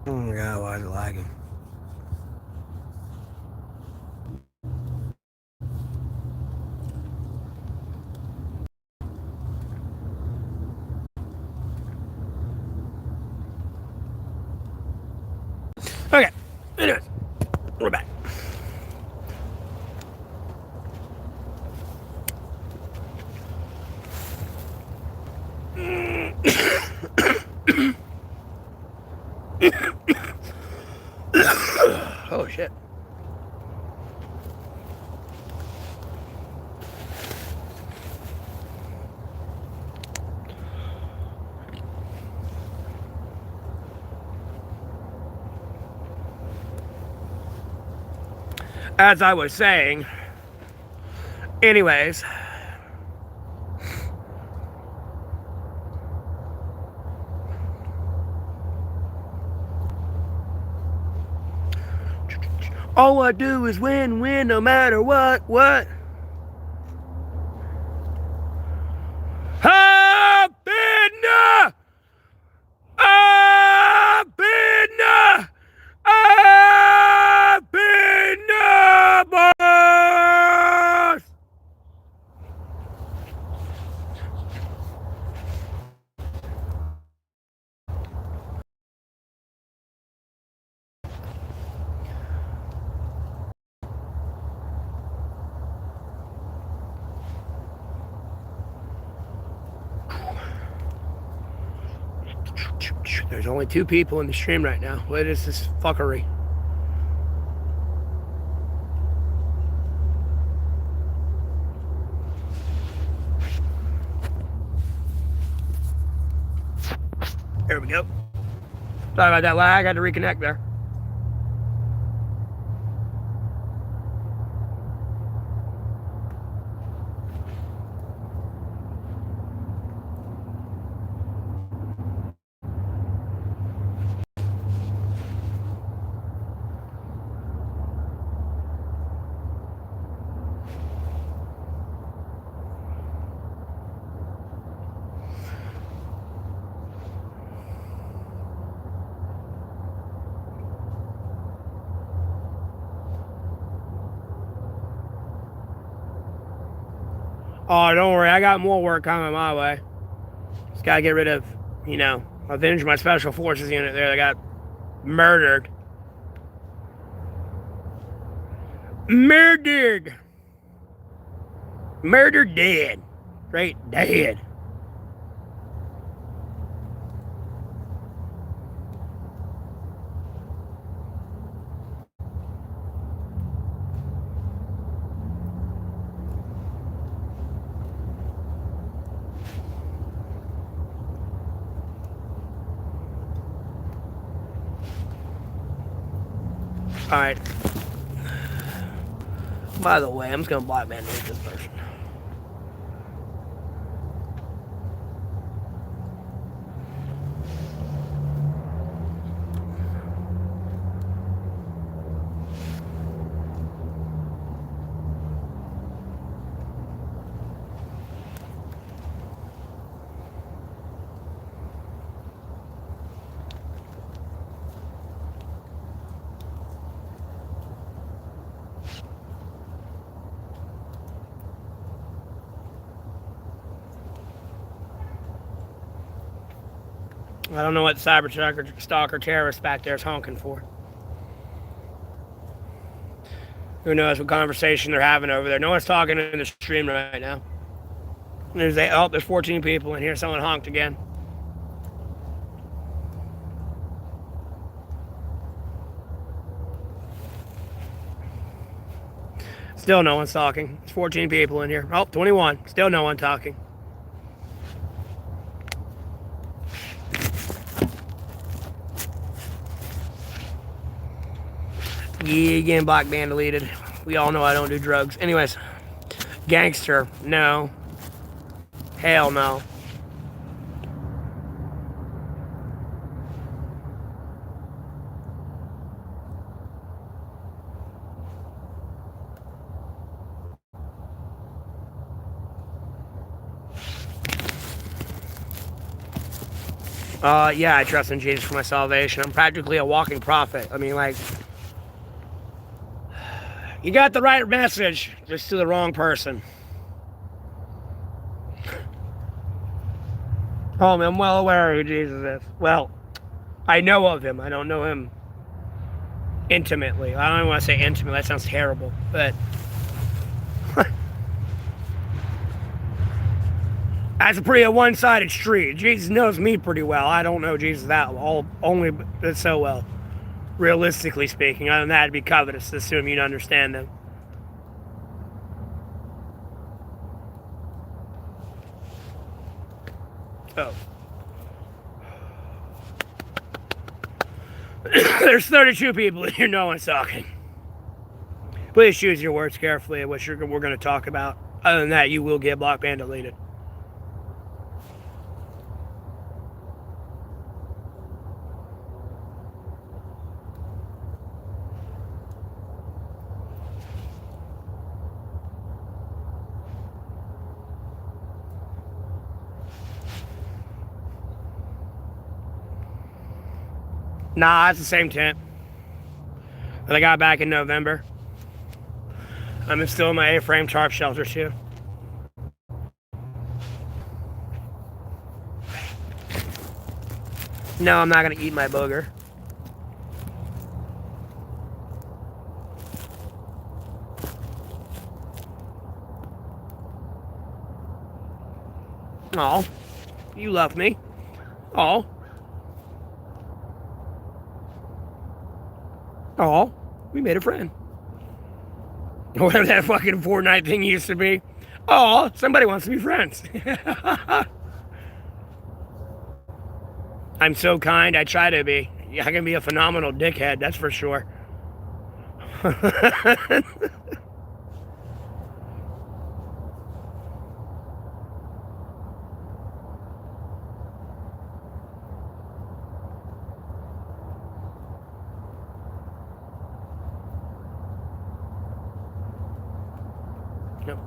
Oh my god, why is it lagging? Okay, anyways, we're back. Oh shit. As I was saying, anyways, all I do is win, win, no matter what. I've been, boss. There's only 2 people in the stream right now. What is this fuckery? There we go. Sorry about that lag. I had to reconnect there. Oh, don't worry. I got more work coming my way. Just gotta get rid of, avenge my special forces unit there that got murdered. Murdered dead. Straight dead. Alright. By the way, I'm just gonna black band this person. I don't know what cyber stalker terrorist back there is honking for. Who knows what conversation they're having over there? No one's talking in the stream right now. There's 14 people in here. Someone honked again. Still no one's talking. There's 14 people in here. Oh, 21. Still no one talking. Yeah, again, black band deleted. We all know I don't do drugs. Anyways, gangster, no. Hell no. Yeah, I trust in Jesus for my salvation. I'm practically a walking prophet. I mean, like, you got the right message, just to the wrong person. Oh, I'm well aware of who Jesus is. Well, I know of him. I don't know him intimately. I don't even want to say intimate. That sounds terrible. But that's a pretty one-sided street. Jesus knows me pretty well. I don't know Jesus that well, only so well. Realistically speaking, other than that, it'd be covetous to assume you'd understand them. So, there's 32 people in here. No one's talking. Please choose your words carefully at what we're going to talk about. Other than that, you will get blocked and deleted. Nah, it's the same tent that I got back in November. I'm still in my A-frame tarp shelter too. No, I'm not going to eat my booger. Oh, you love me. Oh. Oh, we made a friend. Whatever that fucking Fortnite thing used to be. Oh, somebody wants to be friends. I'm so kind. I try to be. I can be a phenomenal dickhead, that's for sure. Yep.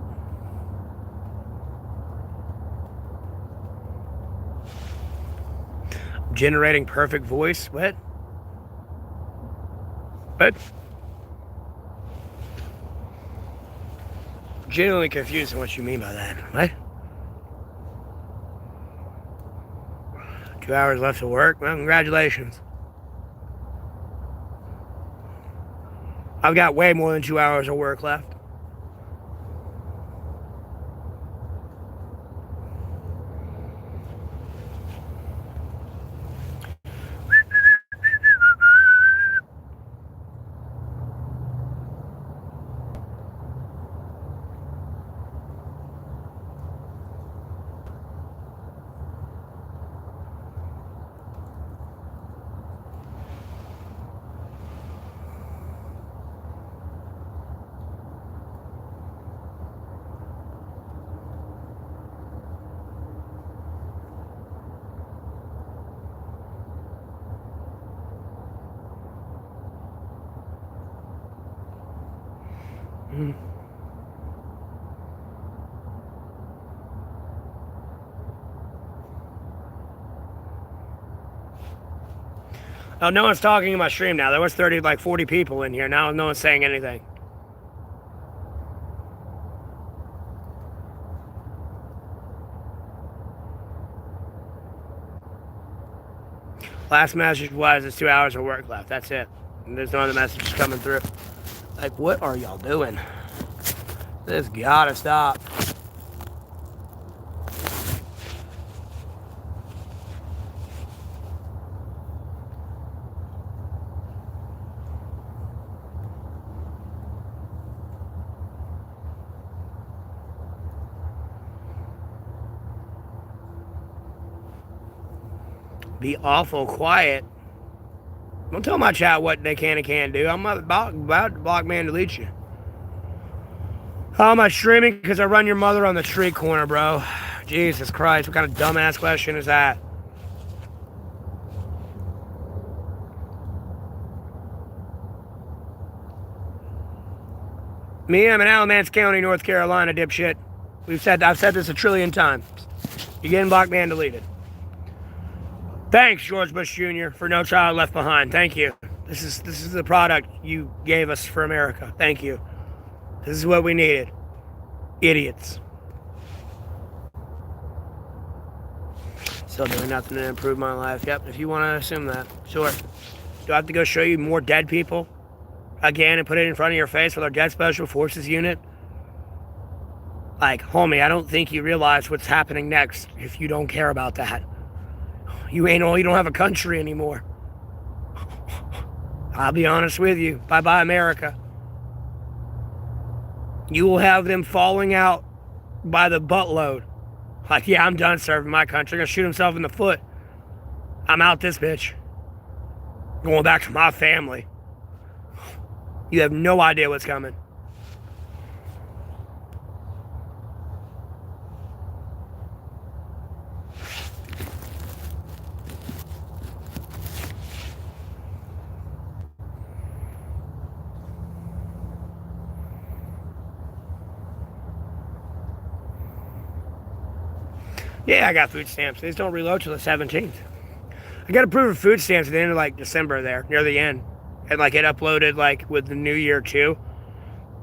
Generating perfect voice? What? What? Genuinely confused on what you mean by that. What? 2 hours left to work? Well, congratulations. I've got way more than 2 hours of work left. Oh, no one's talking in my stream now. There was 40 people in here. Now no one's saying anything. Last message was, it's 2 hours of work left. That's it. And there's no other messages coming through. Like, what are y'all doing? This gotta stop. Be awful quiet. Don't tell my chat what they can and can't do. I'm about to block man delete you. How am I streaming? Because I run your mother on the street corner, bro. Jesus Christ, what kind of dumbass question is that? Me, I'm in Alamance County, North Carolina, dipshit. I've said this a trillion times. You're getting blocked, man deleted. Thanks, George Bush Jr., for No Child Left Behind. Thank you. This is the product you gave us for America. Thank you. This is what we needed. Idiots. Still doing nothing to improve my life. Yep, if you want to assume that. Sure. Do I have to go show you more dead people again and put it in front of your face with our Dead Special Forces unit? Like, homie, I don't think you realize what's happening next if you don't care about that. You don't have a country anymore. I'll be honest with you. Bye-bye, America. You will have them falling out by the buttload. Like, yeah, I'm done serving my country. Gonna shoot himself in the foot. I'm out this bitch. Going back to my family. You have no idea what's coming. Yeah, I got food stamps. They just don't reload till the 17th. I got approved for food stamps at the end of like December there, near the end. And like it uploaded like with the new year too.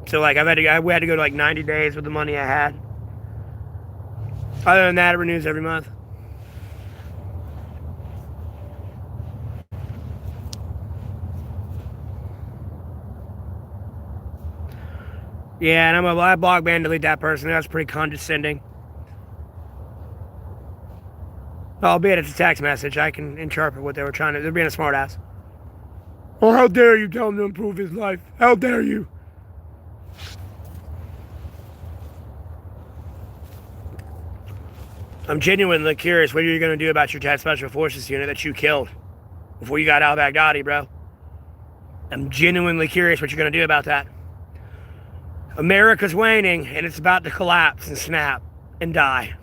So like we had to go to like 90 days with the money I had. Other than that, it renews every month. Yeah, and I blog ban delete that person. That's pretty condescending. Albeit it's a text message, I can interpret what they were trying to. They're being a smartass. Oh, how dare you tell him to improve his life? How dare you? I'm genuinely curious what you're going to do about your Dead Special Forces unit that you killed before you got al-Baghdadi, bro. I'm genuinely curious what you're going to do about that. America's waning, and it's about to collapse and snap and die.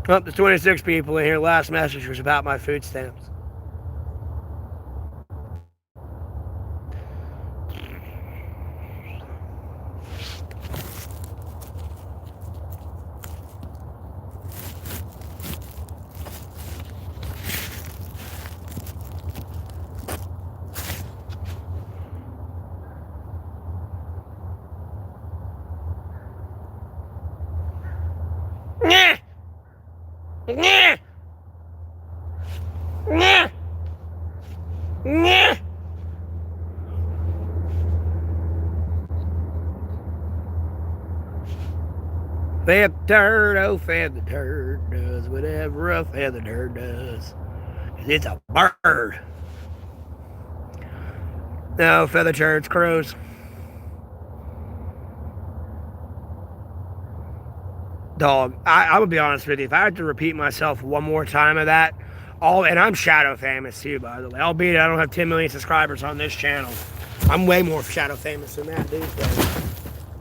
Oh, there's 26 people in here. Last message was about my food stamps. Fed the turd, oh, fed the turd does whatever a feathered turd does. 'Cause it's a bird. No, feather turds, crows. Dog, I would be honest with you. If I had to repeat myself one more time of that, and I'm shadow famous too, by the way. Albeit I don't have 10 million subscribers on this channel. I'm way more shadow famous than that these days.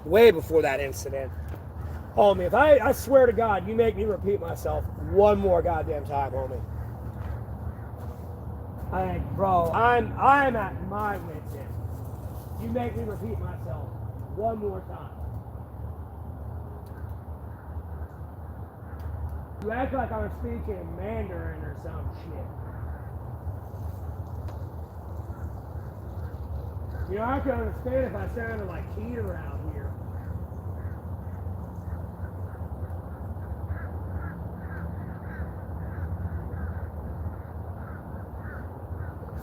Way before that incident. Homie, if I swear to God, you make me repeat myself one more goddamn time, homie. Bro, I'm at my wit's end. You make me repeat myself one more time. You act like I was speaking Mandarin or some shit. You know, I could understand if I sounded like Peter out here.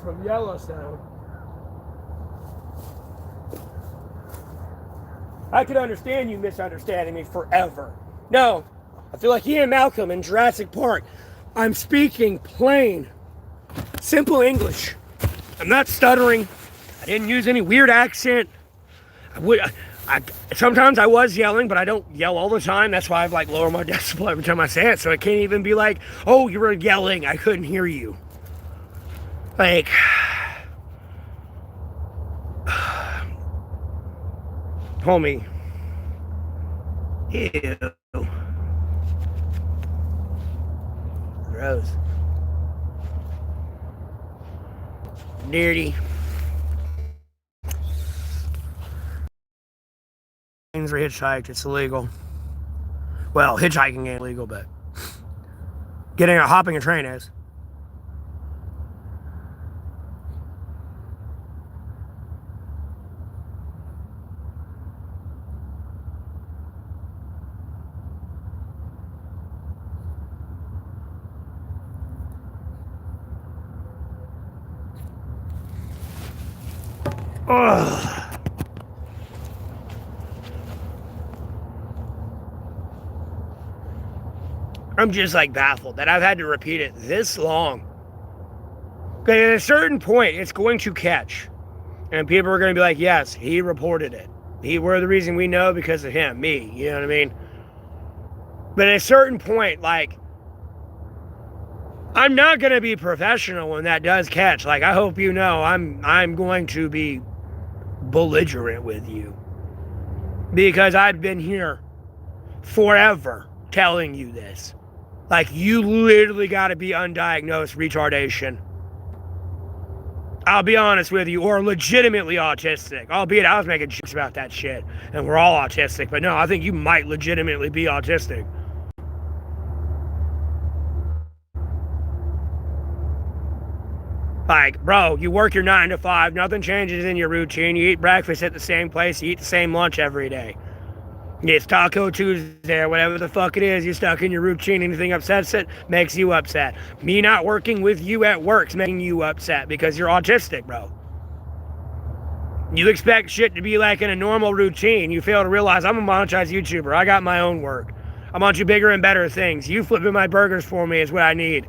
From Yellowstone. I could understand you misunderstanding me forever. No, I feel like Ian Malcolm in Jurassic Park. I'm speaking plain, simple English. I'm not stuttering. I didn't use any weird accent. Sometimes I was yelling, but I don't yell all the time. That's why I've like lowered my decibel every time I say it, so it can't even be like, oh, you were yelling, I couldn't hear you. Like, homie, ew, gross. Dirty. Trains are hitchhiked. It's illegal. Well, hitchhiking ain't illegal, but hopping a train is. Ugh. I'm just like baffled that I've had to repeat it this long. Because at a certain point, it's going to catch. And people are going to be like, yes, he reported it. We're the reason we know because of him, me, you know what I mean? But at a certain point, like, I'm not going to be professional when that does catch. Like, I hope you know I'm going to be belligerent with you. Because I've been here forever telling you this. Like, you literally got to be undiagnosed retardation. I'll be honest with you, or legitimately autistic. Albeit I was making jokes about that shit, and we're all autistic. But no, I think you might legitimately be autistic. Like, bro, you work your 9 to 5, nothing changes in your routine. You eat breakfast at the same place, you eat the same lunch every day. It's Taco Tuesday or whatever the fuck it is. You're stuck in your routine. Anything upsets it makes you upset. Me not working with you at work's making you upset because you're autistic, bro. You expect shit to be like in a normal routine. You fail to realize I'm a monetized YouTuber. I got my own work. I want you bigger and better things. You flipping my burgers for me is what I need.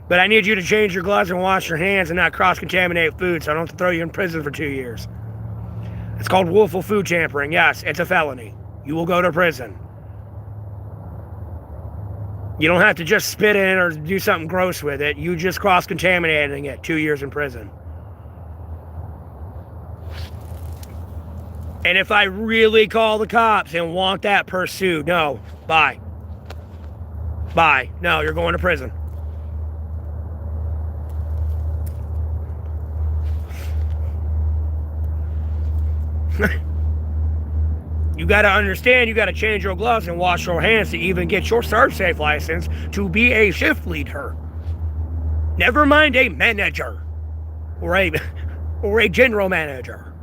But I need you to change your gloves and wash your hands and not cross-contaminate food so I don't have to throw you in prison for 2 years. It's called willful food tampering. Yes, it's a felony. You will go to prison. You don't have to just spit in it or do something gross with it. You just cross-contaminating it. 2 years in prison. And if I really call the cops and want that pursued, no, bye. Bye. No, you're going to prison. You got to understand, you got to change your gloves and wash your hands to even get your ServSafe license to be a shift leader. Never mind a manager or a general manager.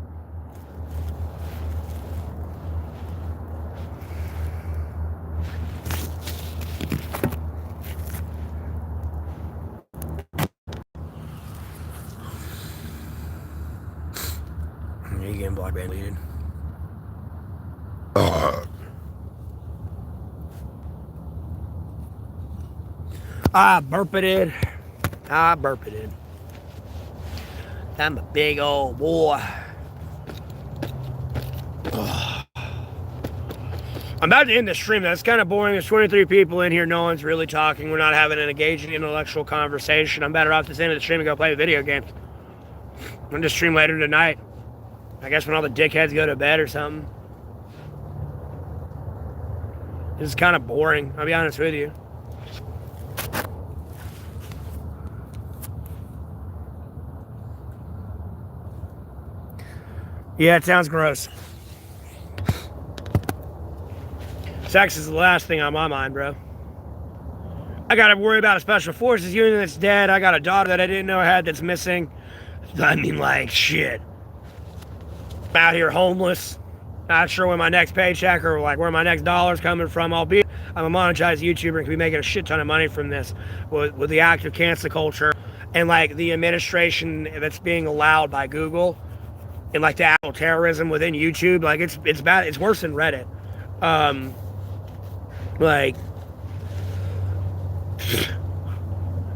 You getting block ban deleted? I burped. I'm a big old boy. I'm about to end the stream. That's kind of boring. There's 23 people in here. No one's really talking. We're not having an engaging intellectual conversation. I'm better off just end of the stream and go play video games. I'm going to stream later tonight. I guess when all the dickheads go to bed or something. This is kind of boring. I'll be honest with you. Yeah, it sounds gross. Sex is the last thing on my mind, bro. I gotta worry about a special forces unit that's dead. I got a daughter that I didn't know I had that's missing. I mean, like, shit. I'm out here homeless. Not sure when my next paycheck or like where my next dollar's coming from. Albeit I'm a monetized YouTuber and can be making a shit ton of money from this with the active cancel culture and like the administration that's being allowed by Google and like the actual terrorism within YouTube. Like it's bad. It's worse than Reddit. Like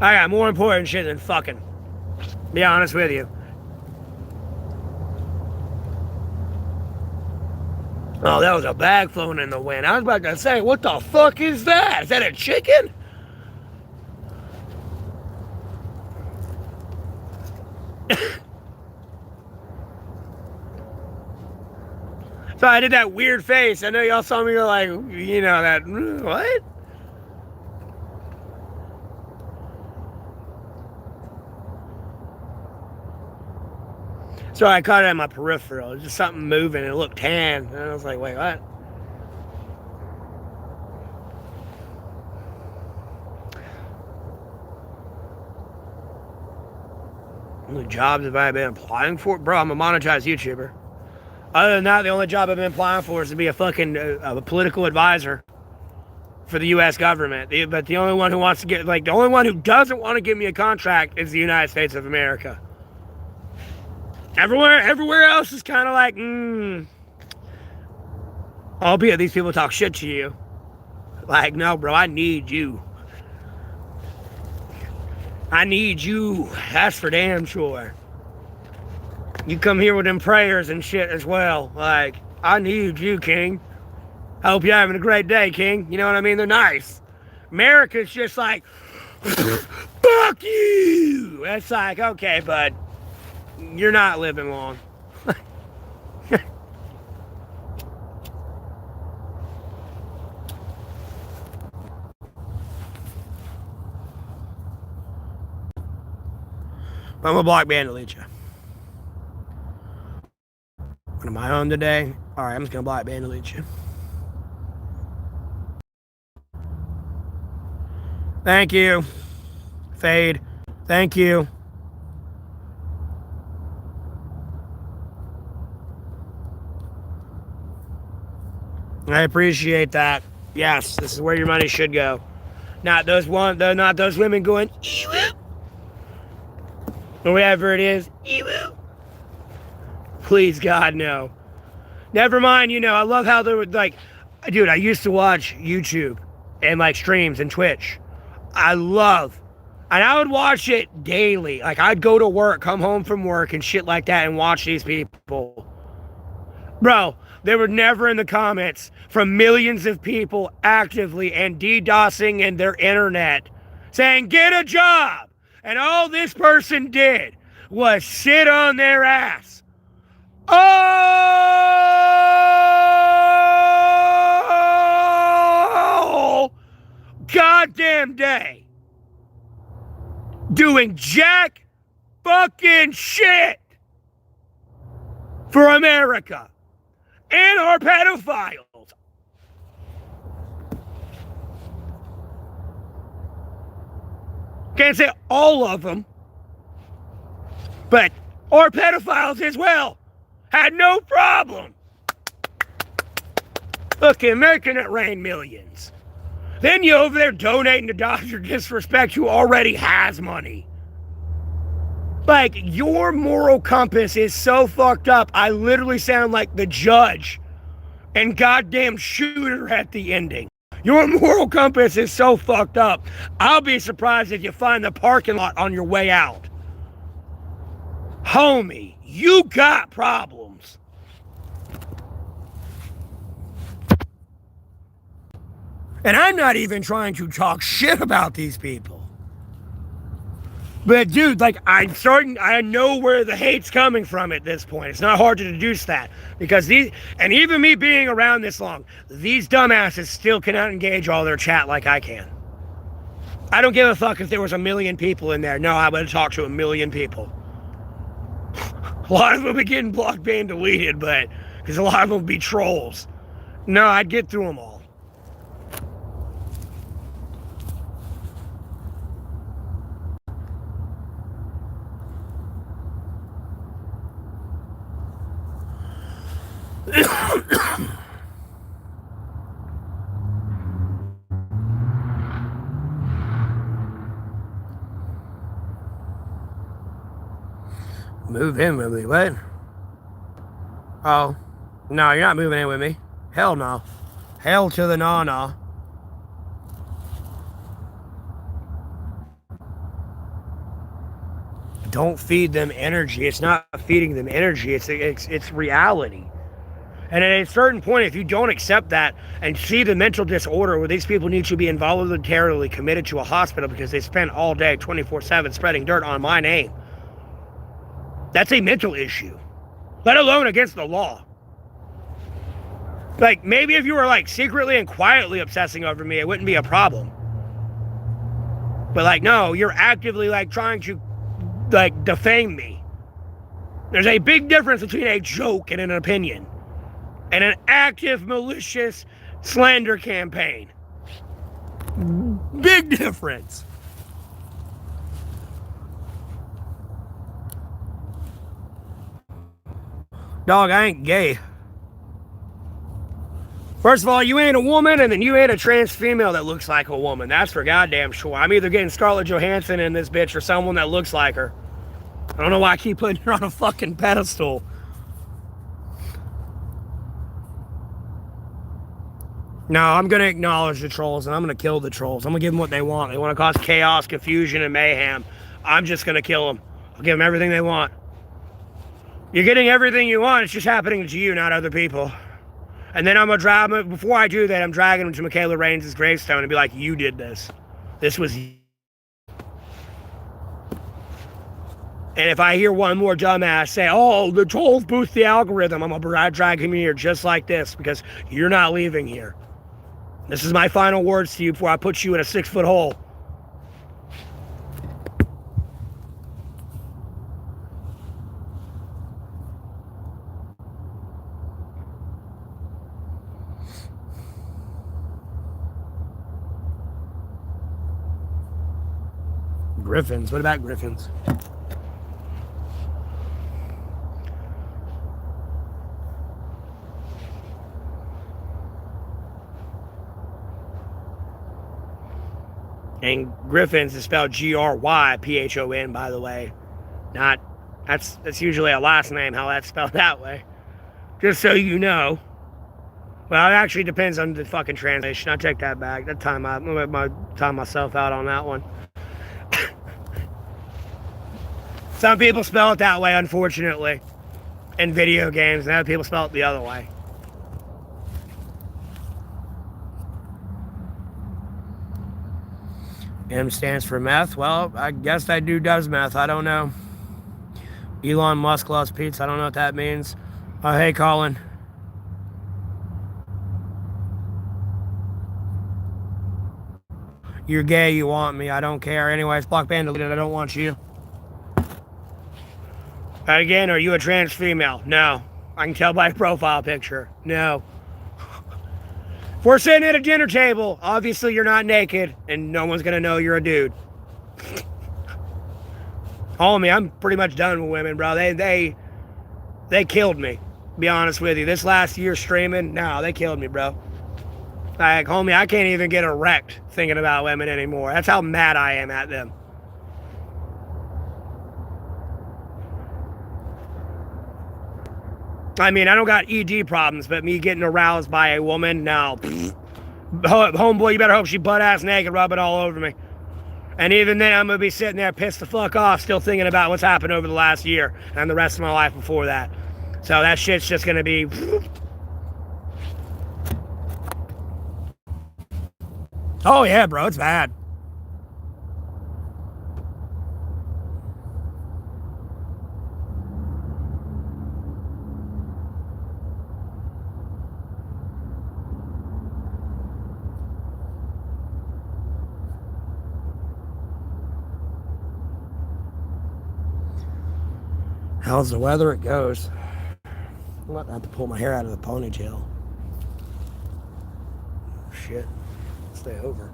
I got more important shit than fucking. Be honest with you. Oh, that was a bag flown in the wind. I was about to say, what the fuck is that? Is that a chicken? So I did that weird face. I know y'all saw me like, you know, that, what? So I caught it in my peripheral. It was just something moving and it looked tan. And I was like, wait, what? How many jobs have I been applying for? Bro, I'm a monetized YouTuber. Other than that, the only job I've been applying for is to be a fucking a political advisor for the U.S. government. But the only one who wants to get, the only one who doesn't want to give me a contract is the United States of America. Everywhere else is kind of like, albeit these people talk shit to you. Like, no, bro, I need you. I need you. That's for damn sure. You come here with them prayers and shit as well. Like, I need you, King. I hope you're having a great day, King. You know what I mean? They're nice. America's just like, fuck you. It's like, okay, bud, you're not living long. I'm gonna block ban delete you. What am I on today? Alright, I'm just gonna block ban delete you. Thank you. Fade. Thank you. I appreciate that. Yes, this is where your money should go. Not those women going, ew, or whatever it is. Ew. Please, God, no. Never mind, I love how they were like, dude, I used to watch YouTube and streams and Twitch. And I would watch it daily. Like, I'd go to work, come home from work and shit like that and watch these people. Bro, they were never in the comments from millions of people actively and DDoSing in their internet saying, get a job. And all this person did was sit on their ass. Oh, goddamn day. Doing jack fucking shit for America and our pedophiles. Can't say all of them, but our pedophiles as well had no problem fucking making it rain millions. Then you over there donating to Dr. Disrespect who already has money. Like, your moral compass is so fucked up, I literally sound like the judge and goddamn shooter at the ending. Your moral compass is so fucked up, I'll be surprised if you find the parking lot on your way out. Homie, you got problems. And I'm not even trying to talk shit about these people. But dude, I know where the hate's coming from at this point. It's not hard to deduce that. Because and even me being around this long, these dumbasses still cannot engage all their chat like I can. I don't give a fuck if there was 1 million people in there. No, I would talk to 1 million people. A lot of them would be getting blocked, banned, deleted, but because a lot of them would be trolls. No, I'd get through them all. Move in with me, what? Oh, no, you're not moving in with me. Hell no. Hell to the no. Don't feed them energy. It's not feeding them energy. It's reality. And at a certain point, if you don't accept that and see the mental disorder where these people need to be involuntarily committed to a hospital because they spend all day 24/7 spreading dirt on my name, that's a mental issue, let alone against the law. Like, maybe if you were secretly and quietly obsessing over me, it wouldn't be a problem. But no, you're actively trying to defame me. There's a big difference between a joke and an opinion, and an active, malicious slander campaign. Big difference. Dog, I ain't gay. First of all, you ain't a woman, and then you ain't a trans female that looks like a woman. That's for goddamn sure. I'm either getting Scarlett Johansson in this bitch or someone that looks like her. I don't know why I keep putting her on a fucking pedestal. No, I'm going to acknowledge the trolls, and I'm going to kill the trolls. I'm going to give them what they want. They want to cause chaos, confusion, and mayhem. I'm just going to kill them. I'll give them everything they want. You're getting everything you want. It's just happening to you, not other people. And then I'm going to drag them. Before I do that, I'm dragging them to Michaela Reigns' gravestone and be like, you did this. This was you. And if I hear one more dumbass say, oh, the trolls boost the algorithm, I'm going to drag him here just like this because you're not leaving here. This is my final words to you before I put you in a 6-foot hole. Griffins. What about griffins? And Griffins is spelled Gryphon, by the way. Not, that's usually a last name, how that's spelled that way. Just so you know. Well, it actually depends on the fucking translation. I take that back. I'm gonna time myself out on that one. Some people spell it that way, unfortunately, in video games, and other people spell it the other way. M stands for meth. Well, I guess that dude does meth. I don't know. Elon Musk loves pizza. I don't know what that means. Hey, Colin. You're gay. You want me. I don't care. Anyways, block ban deleted. I don't want you. Again, are you a trans female? No. I can tell by your profile picture. No. If we're sitting at a dinner table, obviously you're not naked, and no one's gonna know you're a dude. Homie, I'm pretty much done with women, bro. They killed me, to be honest with you. This last year streaming, no, they killed me, bro. Like, homie, I can't even get erect thinking about women anymore. That's how mad I am at them. I mean, I don't got ED problems, but me getting aroused by a woman, no. Homeboy, you better hope she butt-ass naked rubbing all over me. And even then, I'm going to be sitting there pissed the fuck off, still thinking about what's happened over the last year and the rest of my life before that. So that shit's just going to be... Oh, yeah, bro, it's bad. How's the weather? It goes. I'm going to have to pull my hair out of the ponytail. Shit. Stay over.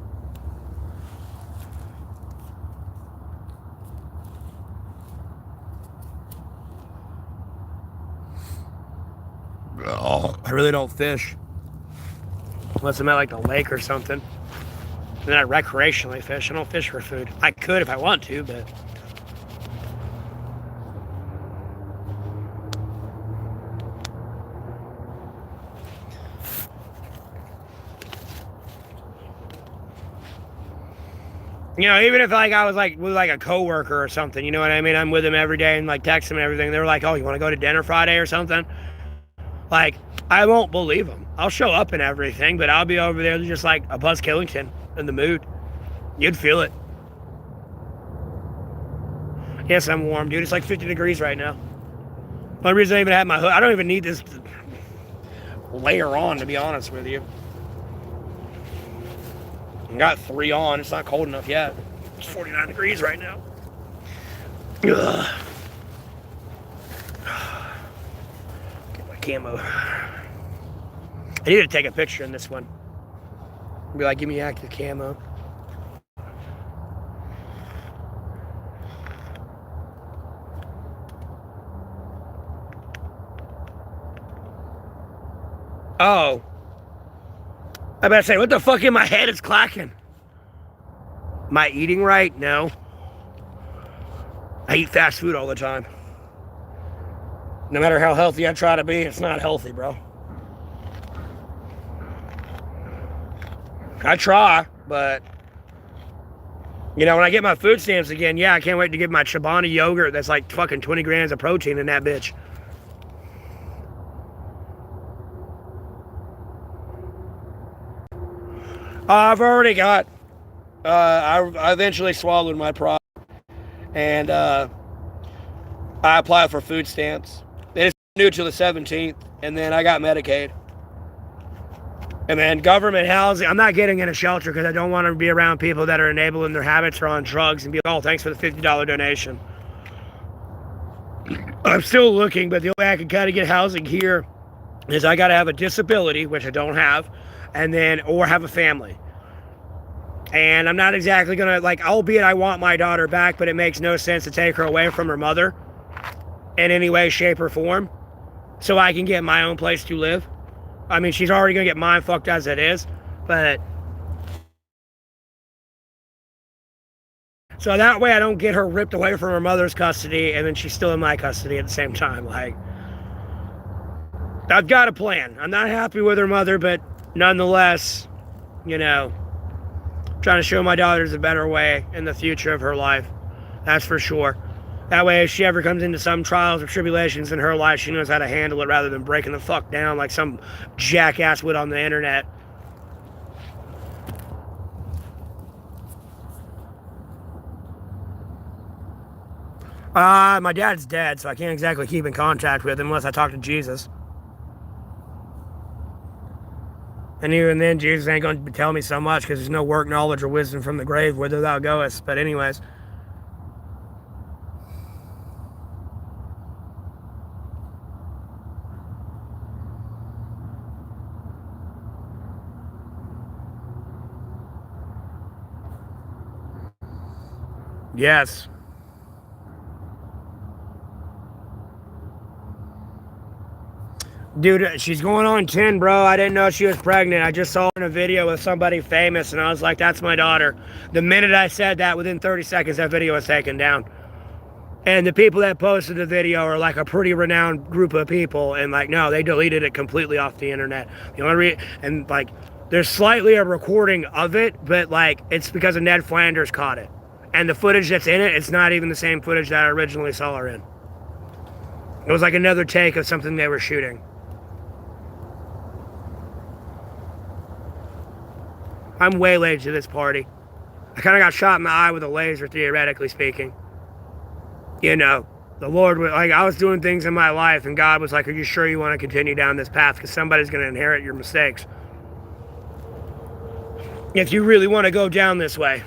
I really don't fish. Unless I'm at like the lake or something. And then I recreationally fish. I don't fish for food. I could if I want to, but... You know, even if like I was like with like a coworker or something, you know what I mean? I'm with them every day and like text them and everything. They were like, "Oh, you want to go to dinner Friday or something?" Like, I won't believe them. I'll show up and everything, but I'll be over there just like a Buzz Killington in the mood. You'd feel it. Yes, I'm warm, dude. It's like 50 degrees right now. One reason I even have my hood, I don't even need this layer on, to be honest with you. I got 3 on. It's not cold enough yet. It's 49 degrees right now. Ugh. camo. I need to take a picture in this one. Be like, give me active camo. Oh. I better say, what the fuck in my head is clacking? Am I eating right? No. I eat fast food all the time. No matter how healthy I try to be, it's not healthy, bro. I try, but you know, when I get my food stamps again, yeah, I can't wait to get my Chobani yogurt that's like fucking 20 grams of protein in that bitch. I've already got, I eventually swallowed my pride, and I applied for food stamps. It's new till the 17th, and then I got Medicaid. And then government housing, I'm not getting in a shelter because I don't want to be around people that are enabling their habits or on drugs and be like, oh, thanks for the $50 donation. I'm still looking, but the only way I can kind of get housing here is I got to have a disability, which I don't have, and then, or have a family. And I'm not exactly going to, like, albeit I want my daughter back, but it makes no sense to take her away from her mother in any way, shape, or form so I can get my own place to live. I mean, she's already going to get mind fucked as it is, but so that way I don't get her ripped away from her mother's custody and then she's still in my custody at the same time. Like, I've got a plan. I'm not happy with her mother, but nonetheless, you know, trying to show my daughters a better way in the future of her life. That's for sure. That way, if she ever comes into some trials or tribulations in her life, she knows how to handle it rather than breaking the fuck down like some jackass would on the internet. My dad's dead, so I can't exactly keep in contact with him unless I talk to Jesus. And even then, Jesus ain't going to tell me so much because there's no work, knowledge, or wisdom from the grave whither thou goest. But anyways. Yes. Dude, she's going on 10, bro. I didn't know she was pregnant. I just saw her in a video with somebody famous, and I was like, that's my daughter. The minute I said that, within 30 seconds, that video was taken down. And the people that posted the video are like a pretty renowned group of people, and like, no, they deleted it completely off the internet. The only and like, there's slightly a recording of it, but like, it's because of Ned Flanders caught it. And the footage that's in it, it's not even the same footage that I originally saw her in. It was like another take of something they were shooting. I'm way late to this party. I kind of got shot in the eye with a laser, theoretically speaking. You know, the Lord was like, I was doing things in my life, and God was like, are you sure you want to continue down this path? Because somebody's going to inherit your mistakes. If you really want to go down this way.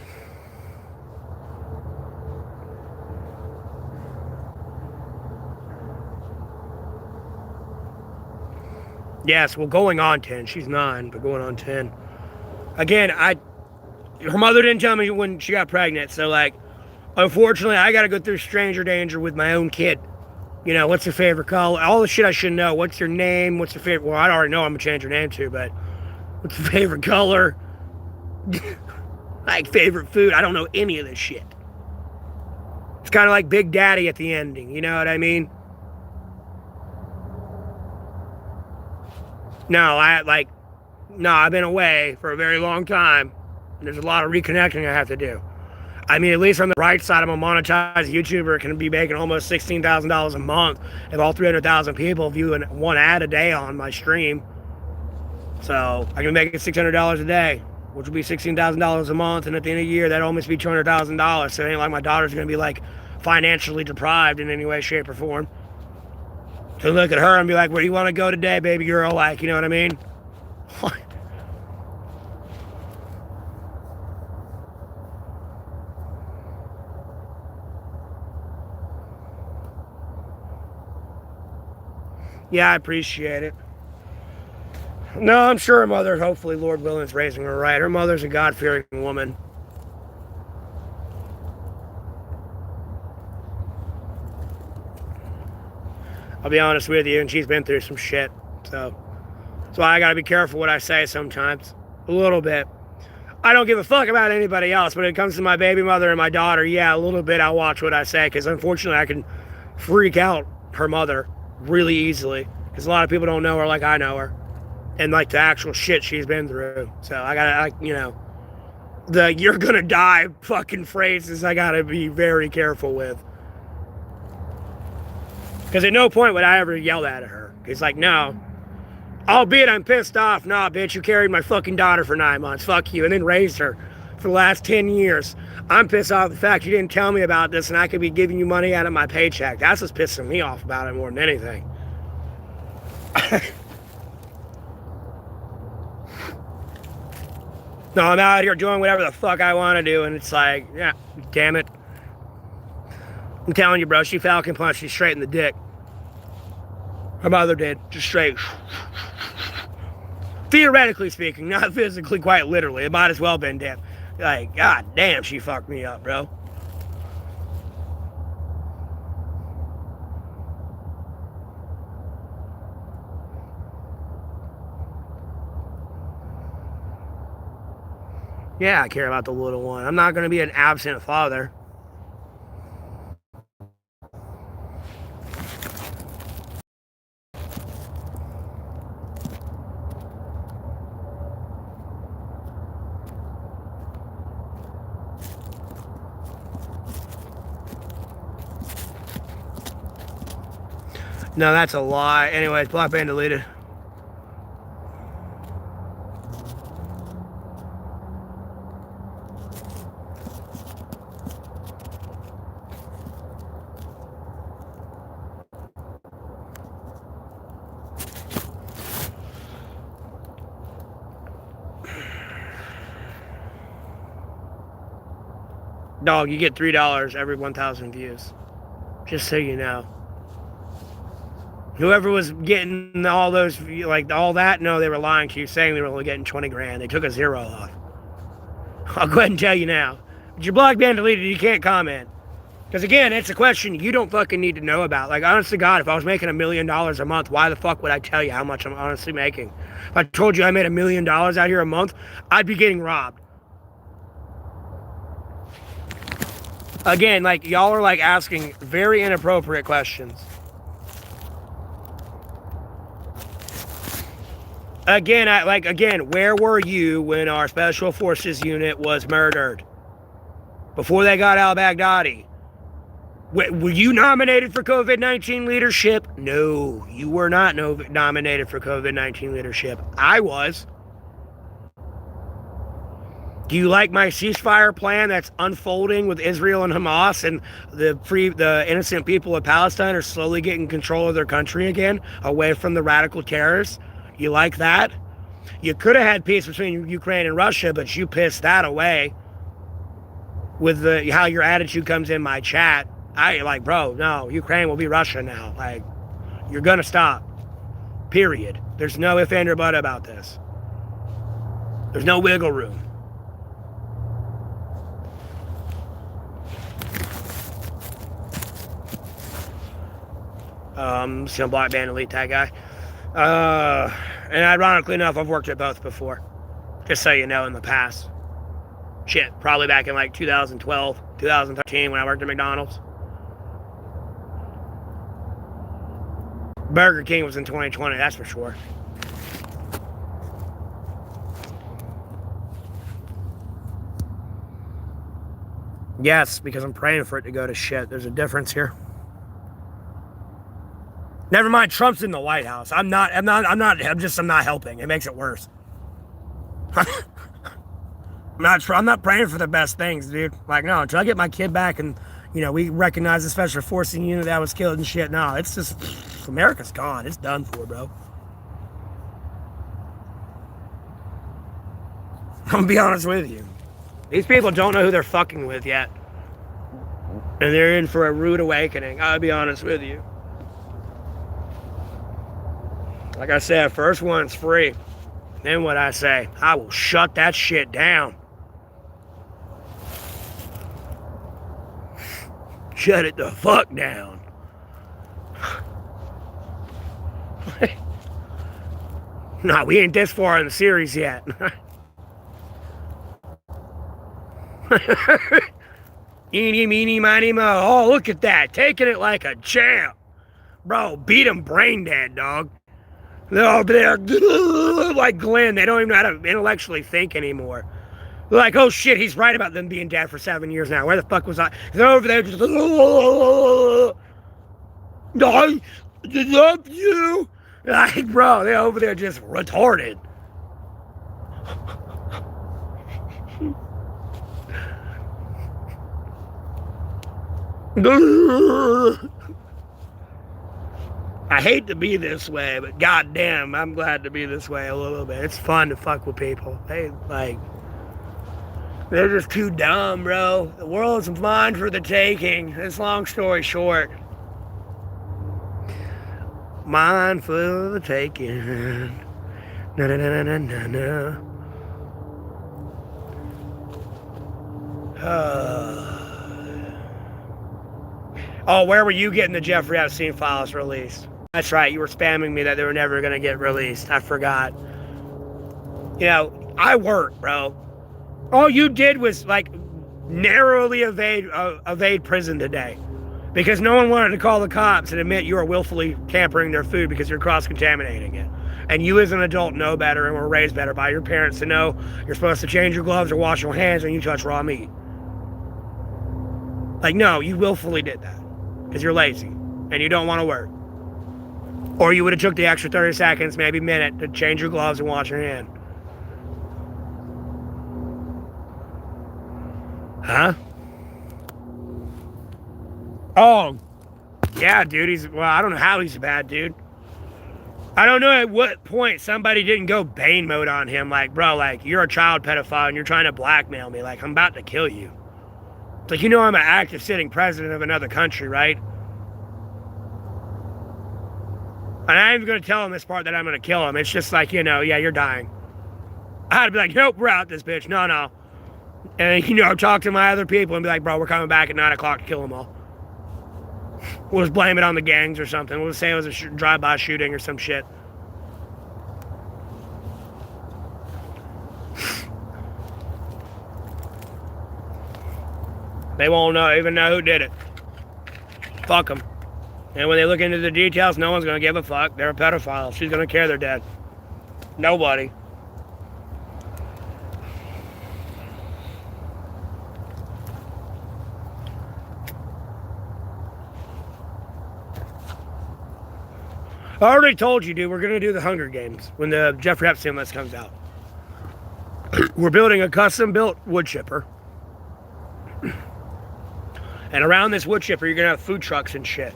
Yes, well, going on 10. She's 9, but going on 10. Again, her mother didn't tell me when she got pregnant, so like, unfortunately, I gotta go through stranger danger with my own kid. You know, what's your favorite color? All the shit I should know. What's your name? What's your favorite? Well, I already know I'm gonna change your name too, but what's your favorite color? Like, favorite food? I don't know any of this shit. It's kind of like Big Daddy at the ending, you know what I mean? No, I've been away for a very long time, and there's a lot of reconnecting I have to do. I mean, at least on the right side, I'm a monetized YouTuber, can be making almost $16,000 a month if all 300,000 people view one ad a day on my stream. So I can make $600 a day, which will be $16,000 a month, and at the end of the year, that'll almost be $200,000. So it ain't like my daughter's gonna be like financially deprived in any way, shape, or form. To look at her and be like, where do you want to go today, baby girl? Like, you know what I mean? Yeah, I appreciate it. No, I'm sure her mother, hopefully, Lord willing, is raising her right. Her mother's a God-fearing woman. I'll be honest with you, and she's been through some shit. So that's why I gotta be careful what I say sometimes. A little bit. I don't give a fuck about anybody else, but when it comes to my baby mother and my daughter, yeah, a little bit I'll watch what I say, because unfortunately I can freak out her mother really easily, because a lot of people don't know her like I know her, and like the actual shit she's been through. So I gotta, the "you're gonna die" fucking phrases I gotta be very careful with. Because at no point would I ever yell at her. It's like, no. Albeit I'm pissed off. Nah, bitch, you carried my fucking daughter for 9 months. Fuck you. And then raised her for the last 10 years. I'm pissed off the fact you didn't tell me about this and I could be giving you money out of my paycheck. That's what's pissing me off about it more than anything. No, I'm out here doing whatever the fuck I want to do, and it's like, yeah, damn it. I'm telling you, bro, she Falcon punched you straight in the dick. Her mother did, just straight. Theoretically speaking, not physically, quite literally. It might as well have been dead. Like, god damn, she fucked me up, bro. Yeah, I care about the little one. I'm not going to be an absent father. No, that's a lie. Anyways, block ban deleted. Dog, you get $3 every 1,000 views. Just so you know. Whoever was getting all those, like all that, no, they were lying to you, saying they were only getting 20 grand. They took a zero off. I'll go ahead and tell you now. But your blog ban deleted, you can't comment. Because again, it's a question you don't fucking need to know about. Like, honest to God, if I was making $1 million a month, why the fuck would I tell you how much I'm honestly making? If I told you I made $1 million out here a month, I'd be getting robbed. Again, like, y'all are like asking very inappropriate questions. Again, where were you when our Special Forces unit was murdered? Before they got al-Baghdadi? Were you nominated for COVID-19 leadership? No, you were not nominated for COVID-19 leadership. I was. Do you like my ceasefire plan that's unfolding with Israel and Hamas, and the innocent people of Palestine are slowly getting control of their country again, away from the radical terrorists? You like that? You could have had peace between Ukraine and Russia, but you pissed that away with how your attitude comes in my chat. Bro, no, Ukraine will be Russia now. Like, you're gonna stop. Period. There's no if, and, or but about this. There's no wiggle room. Just gonna block, ban, delete that guy. And ironically enough, I've worked at both before. Just so you know, in the past. Shit, probably back in like 2012, 2013 when I worked at McDonald's. Burger King was in 2020, that's for sure. Yes, because I'm praying for it to go to shit. There's a difference here. Never mind, Trump's in the White House. I'm not helping. It makes it worse. I'm not praying for the best things, dude. Like, no, until I get my kid back and, we recognize the special forces unit that was killed and shit. No, it's just, America's gone. It's done for, bro. I'm gonna be honest with you. These people don't know who they're fucking with yet. And they're in for a rude awakening. I'll be honest with you. Like I said, first one's free. Then what I say, I will shut that shit down. Shut it the fuck down. No, we ain't this far in the series yet. Eeny, meeny, miny, mo. Oh, look at that. Taking it like a champ. Bro, beat him brain dead, dog. They're over there like Glenn. They don't even know how to intellectually think anymore. They're like, oh shit, he's right about them being dead for 7 years now. Where the fuck was I? They're over there just... I love you. Like, bro, they're over there just retarded. I hate to be this way, but goddamn, I'm glad to be this way a little bit. It's fun to fuck with people. They're just too dumb, bro. The world's mine for the taking. It's long story short. Mine for the taking. Na na na na na na. Oh, where were you getting the Jeffrey Epstein files released? That's right, you were spamming me that they were never going to get released. I forgot. You know, I work, bro. All you did was, like, narrowly evade prison today. Because no one wanted to call the cops and admit you were willfully tampering their food because you're cross-contaminating it. And you as an adult know better and were raised better by your parents to know you're supposed to change your gloves or wash your hands when you touch raw meat. Like, no, you willfully did that. Because you're lazy and you don't want to work. Or you would have took the extra 30 seconds, maybe minute, to change your gloves and wash your hand. Huh? Oh, yeah, dude. I don't know how he's a bad dude. I don't know at what point somebody didn't go Bane mode on him. Like, bro, like, you're a child pedophile and you're trying to blackmail me. Like, I'm about to kill you. It's like, you know I'm an active sitting president of another country, right? And I ain't even going to tell him this part that I'm going to kill him. It's just like, you know, yeah, you're dying. I had to be like, nope, we're out this bitch. No. And, you know, talk to my other people and be like, bro, we're coming back at 9 o'clock to kill them all. We'll just blame it on the gangs or something. We'll just say it was a drive-by shooting or some shit. They won't even know who did it. Fuck them. And when they look into the details, no one's going to give a fuck. They're a pedophile. She's going to care they're dead. Nobody. I already told you, dude, we're going to do the Hunger Games when the Jeffrey Epstein list comes out. We're building a custom-built wood chipper. And around this wood chipper, you're going to have food trucks and shit.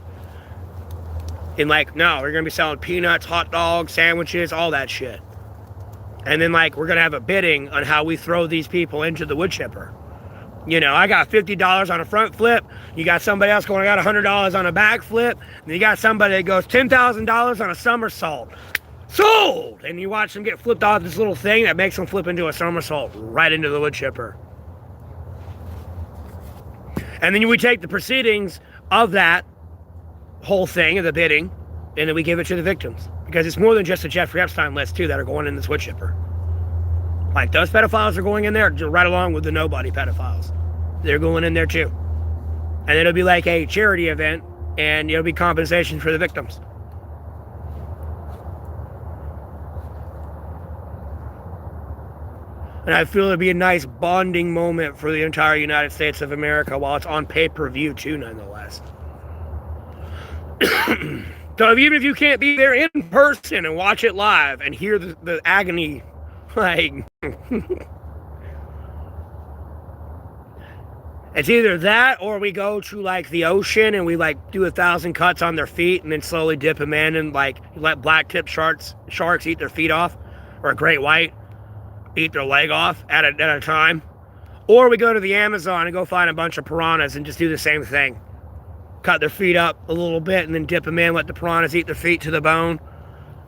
And like, no, we're going to be selling peanuts, hot dogs, sandwiches, all that shit. And then like, we're going to have a bidding on how we throw these people into the wood chipper. You know, I got $50 on a front flip. You got somebody else going, I got $100 on a back flip. And you got somebody that goes $10,000 on a somersault. Sold! And you watch them get flipped off this little thing that makes them flip into a somersault right into the wood chipper. And then we take the proceedings of that whole thing, of the bidding, and then we give it to the victims. Because it's more than just a Jeffrey Epstein list, too, that are going in this wood chipper. Like, those pedophiles are going in there right along with the nobody pedophiles. They're going in there, too. And it'll be like a charity event, and it'll be compensation for the victims. And I feel it'd be a nice bonding moment for the entire United States of America while it's on pay-per-view, too, nonetheless. So even if you can't be there in person and watch it live and hear the agony, like, it's either that or we go to like the ocean and we like do 1,000 cuts on their feet and then slowly dip them in and like let black tip sharks eat their feet off, or a great white eat their leg off at a time. Or we go to the Amazon and go find a bunch of piranhas and just do the same thing. Cut their feet up a little bit and then dip them in, let the piranhas eat their feet to the bone.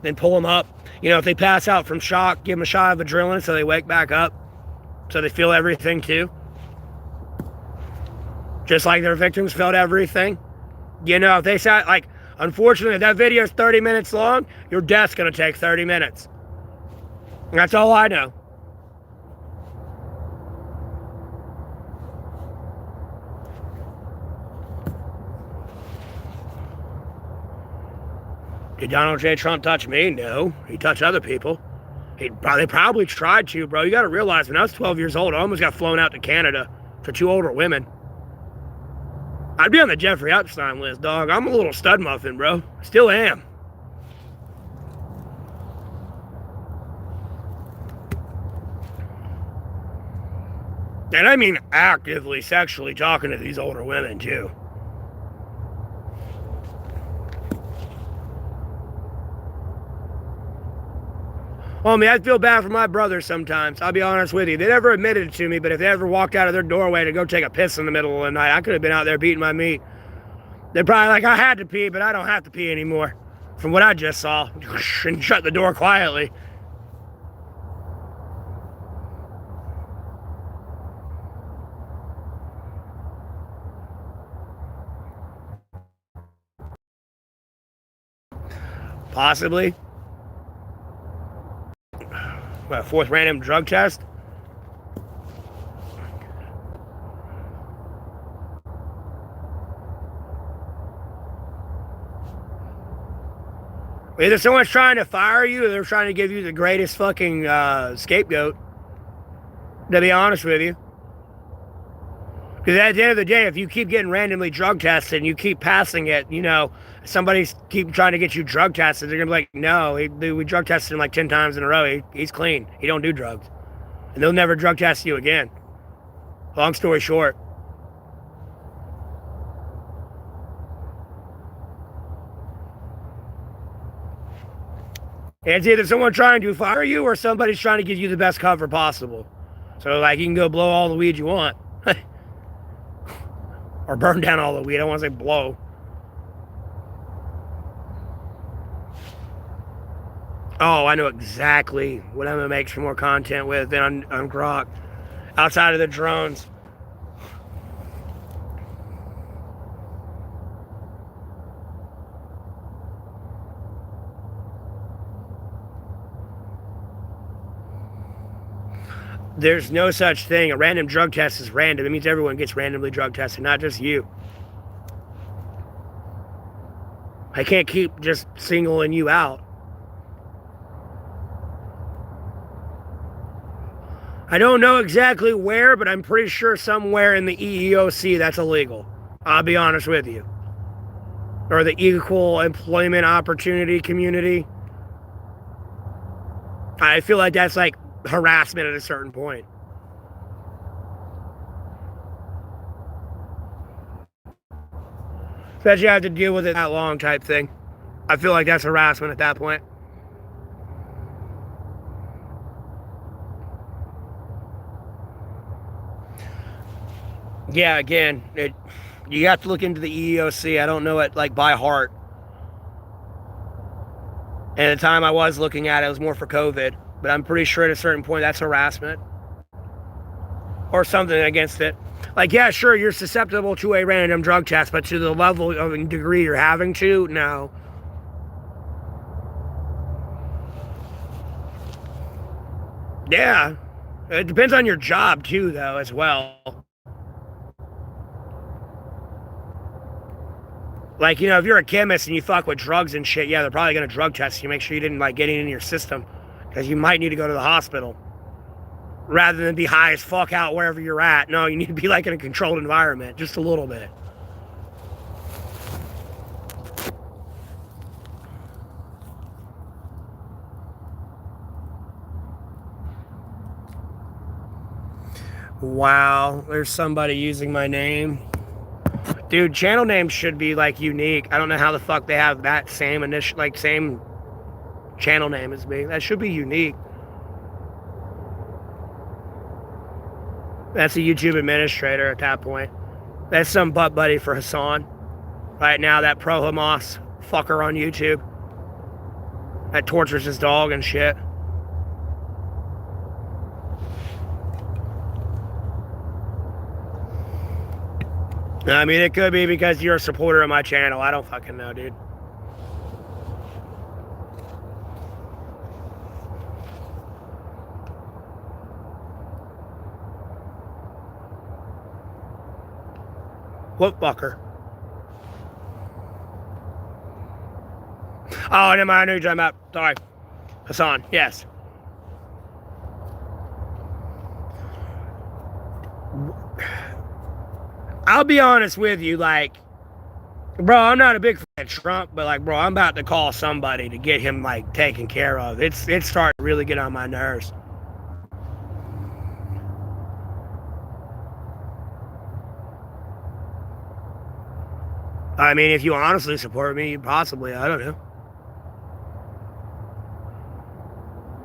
then pull them up. You know, if they pass out from shock, give them a shot of adrenaline so they wake back up, so they feel everything too. Just like their victims felt everything. You know, if they sat, like, unfortunately, if that video is 30 minutes long, your death's going to take 30 minutes. And that's all I know. Did Donald J. Trump touch me? No. He touched other people. They probably tried to, bro. You got to realize, when I was 12 years old, I almost got flown out to Canada for 2 older women. I'd be on the Jeffrey Epstein list, dog. I'm a little stud muffin, bro. Still am. And I mean actively sexually talking to these older women, too. Oh, I feel bad for my brothers sometimes. I'll be honest with you. They never admitted it to me, but if they ever walked out of their doorway to go take a piss in the middle of the night, I could have been out there beating my meat. They're probably like, I had to pee, but I don't have to pee anymore. From what I just saw. And shut the door quietly. Possibly. What, 4th random drug test? Either someone's trying to fire you or they're trying to give you the greatest fucking scapegoat, to be honest with you. Because at the end of the day, if you keep getting randomly drug tested and you keep passing it, you know, somebody's keep trying to get you drug tested, they're going to be like, no, we drug tested him like 10 times in a row. He's clean. He don't do drugs. And they'll never drug test you again. Long story short. It's either someone trying to fire you or somebody's trying to give you the best cover possible. So, like, you can go blow all the weed you want. Or burn down all the weed. I don't want to say blow. Oh, I know exactly what I'm going to make some more content with than on Grok. Outside of the drones. There's no such thing. A random drug test is random. It means everyone gets randomly drug tested, not just you. I can't keep just singling you out. I don't know exactly where, but I'm pretty sure somewhere in the EEOC that's illegal. I'll be honest with you. Or the Equal Employment Opportunity Community. I feel like that's like harassment at a certain point. Especially I have to deal with it that long type thing. I feel like that's harassment at that point. Yeah, again, you have to look into the EEOC. I don't know it like by heart. And at the time I was looking at it, it was more for COVID. But I'm pretty sure at a certain point that's harassment. Or something against it. Like, yeah, sure, you're susceptible to a random drug test, but to the level of degree you're having to, no. Yeah. It depends on your job, too, though, as well. Like, you know, if you're a chemist and you fuck with drugs and shit, yeah, they're probably going to drug test you, make sure you didn't, like, get it in your system. Because you might need to go to the hospital. Rather than be high as fuck out wherever you're at. No, you need to be, like, in a controlled environment. Just a little bit. Wow, there's somebody using my name. Dude, channel names should be, like, unique. I don't know how the fuck they have that same initial, like, same channel name as me. That should be unique. That's a YouTube administrator at that point. That's some butt buddy for Hassan. Right now, that pro-Hamas fucker on YouTube. that tortures his dog and shit. I mean, it could be because you're a supporter of my channel. I don't fucking know, dude. What fucker? Oh, never mind. I knew you were talking about. Sorry. Hassan, yes. I'll be honest with you, like, bro, I'm not a big fan of Trump, but like, bro, I'm about to call somebody to get him like taken care of. It's starting to really get on my nerves. I mean, if you honestly support me, possibly, I don't know.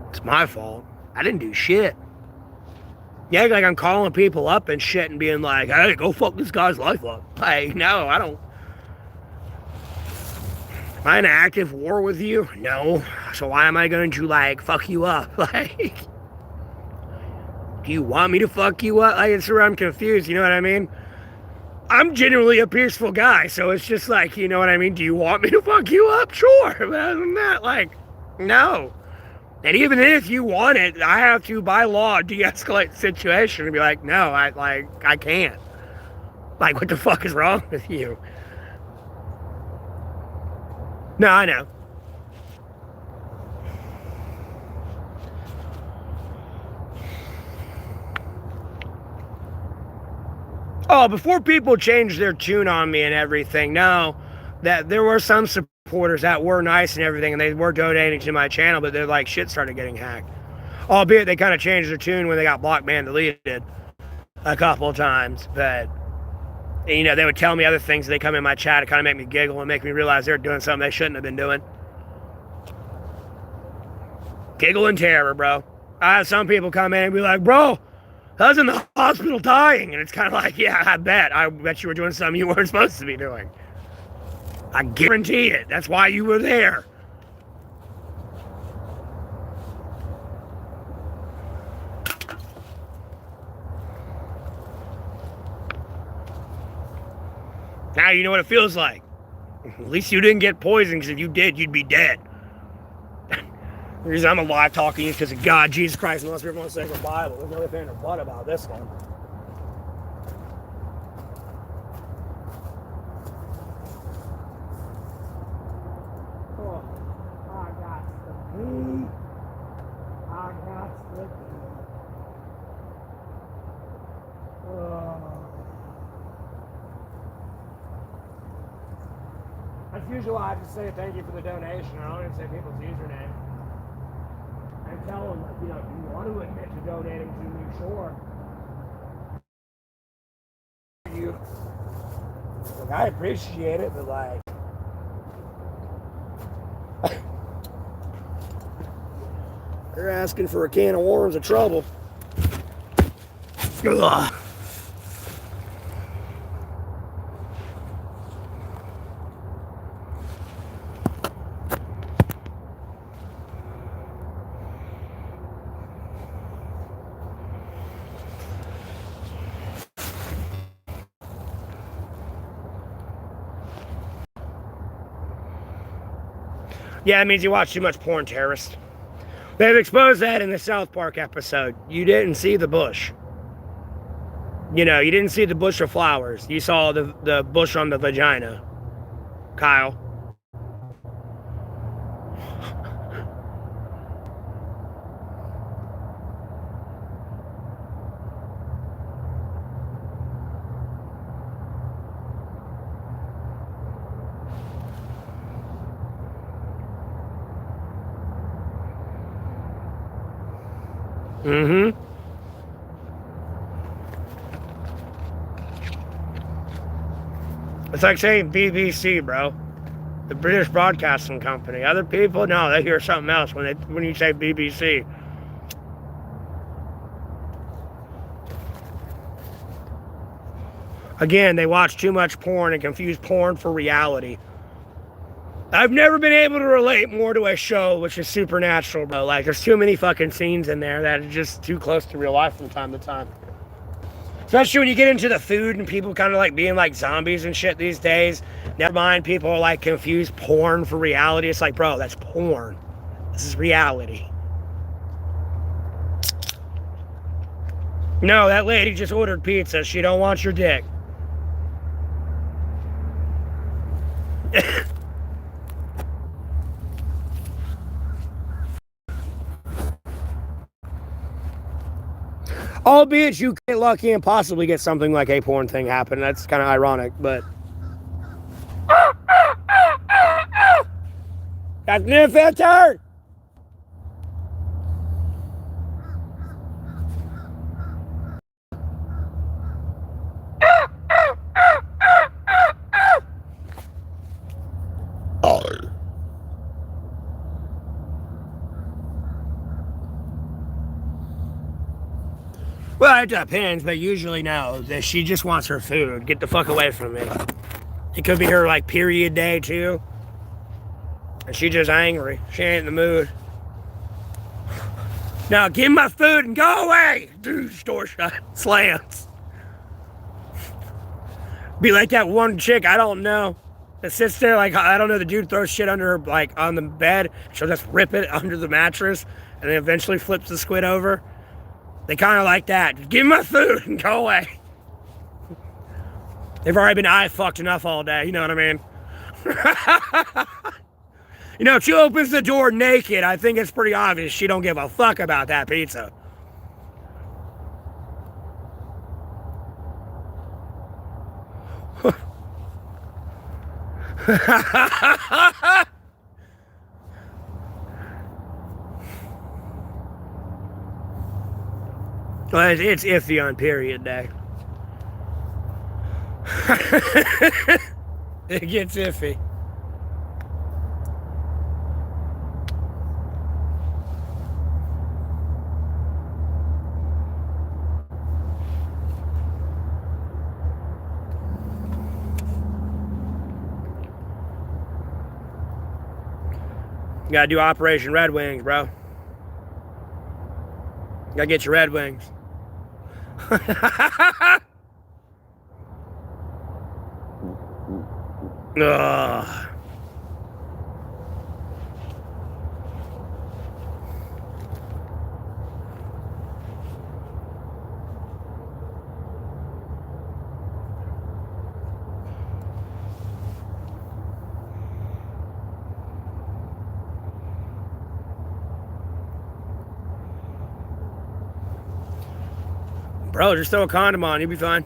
It's my fault. I didn't do shit. Yeah, like I'm calling people up and shit and being like, hey, go fuck this guy's life up. Like, no, I don't. Am I in an active war with you? No. So why am I going to, like, fuck you up? Like, do you want me to fuck you up? Like, it's where I'm confused, you know what I mean? I'm genuinely a peaceful guy, so it's just like, you know what I mean? Do you want me to fuck you up? Sure. But other than that, like, no. And even if you want it, I have to, by law, de-escalate the situation and be like, no, I can't. Like, what the fuck is wrong with you? No, I know. Oh, before people changed their tune on me and everything, no, that there were some supporters that were nice and everything, and they were donating to my channel, but they're like, shit started getting hacked. Albeit they kind of changed their tune when they got blocked, man, deleted a couple of times, but, you know, they would tell me other things, they come in my chat to kind of make me giggle and make me realize they're doing something they shouldn't have been doing. Giggle and terror, bro. I have some people come in and be like, bro, I was in the hospital dying, and it's kind of like, yeah, I bet you were doing something you weren't supposed to be doing. I guarantee it. That's why you were there. Now you know what it feels like. At least you didn't get poisoned, because if you did, you'd be dead. The reason I'm alive talking is because of God, Jesus Christ, unless everyone says the Bible. There's no ifs, ands, or buts about this one. That's usually why I just say thank you for the donation. I don't even say people's username. And tell them, like, you know, if you want to admit to donating to me, sure. You. Like, I appreciate it, but like, they're asking for a can of worms of trouble. Ugh. Yeah, it means you watch too much porn, terrorist. They've exposed that in the South Park episode. You didn't see the bush. You know, you didn't see the bush of flowers. You saw the bush on the vagina. Kyle. Mm-hmm. It's like saying BBC, bro. The British Broadcasting Company. Other people, no, they hear something else when you say BBC. Again, they watch too much porn and confuse porn for reality. I've never been able to relate more to a show which is supernatural, bro. Like, there's too many fucking scenes in there that are just too close to real life from time to time. Especially when you get into the food and people kind of like being like zombies and shit these days. Never mind, people are like confuse porn for reality. It's like, bro, that's porn. This is reality. No, that lady just ordered pizza. She don't want your dick. Albeit you get lucky and possibly get something like a porn thing happen. That's kind of ironic, but... That's new filter! Well, it depends, but usually no. She just wants her food. Get the fuck away from me. It could be her, like, period day, too. And she's just angry. She ain't in the mood. Now, give me my food and go away! Dude, door shut. Slams. Be like that one chick, I don't know, that sits there like, I don't know, the dude throws shit under her, like, on the bed. She'll just rip it under the mattress and then eventually flips the squid over. They kind of like that. Just give me my food and go away. They've already been eye-fucked enough all day, you know what I mean? You know, if she opens the door naked, I think it's pretty obvious she don't give a fuck about that pizza. Well, it's iffy on period day. It gets iffy. You gotta do Operation Red Wings, bro. You gotta get your Red Wings. Ugh. Bro, just throw a condom on, you'll be fine.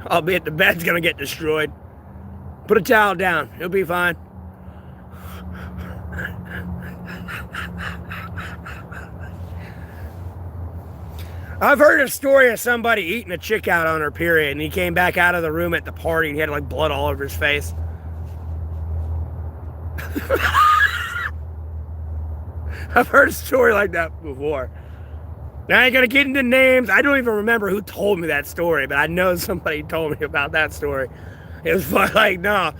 Albeit the bed's gonna get destroyed. Put a towel down, it'll be fine. I've heard a story of somebody eating a chick out on her period, and he came back out of the room at the party and he had like blood all over his face. I've heard a story like that before. Now, I ain't gonna get into names. I don't even remember who told me that story, but I know somebody told me about that story. It was like, no.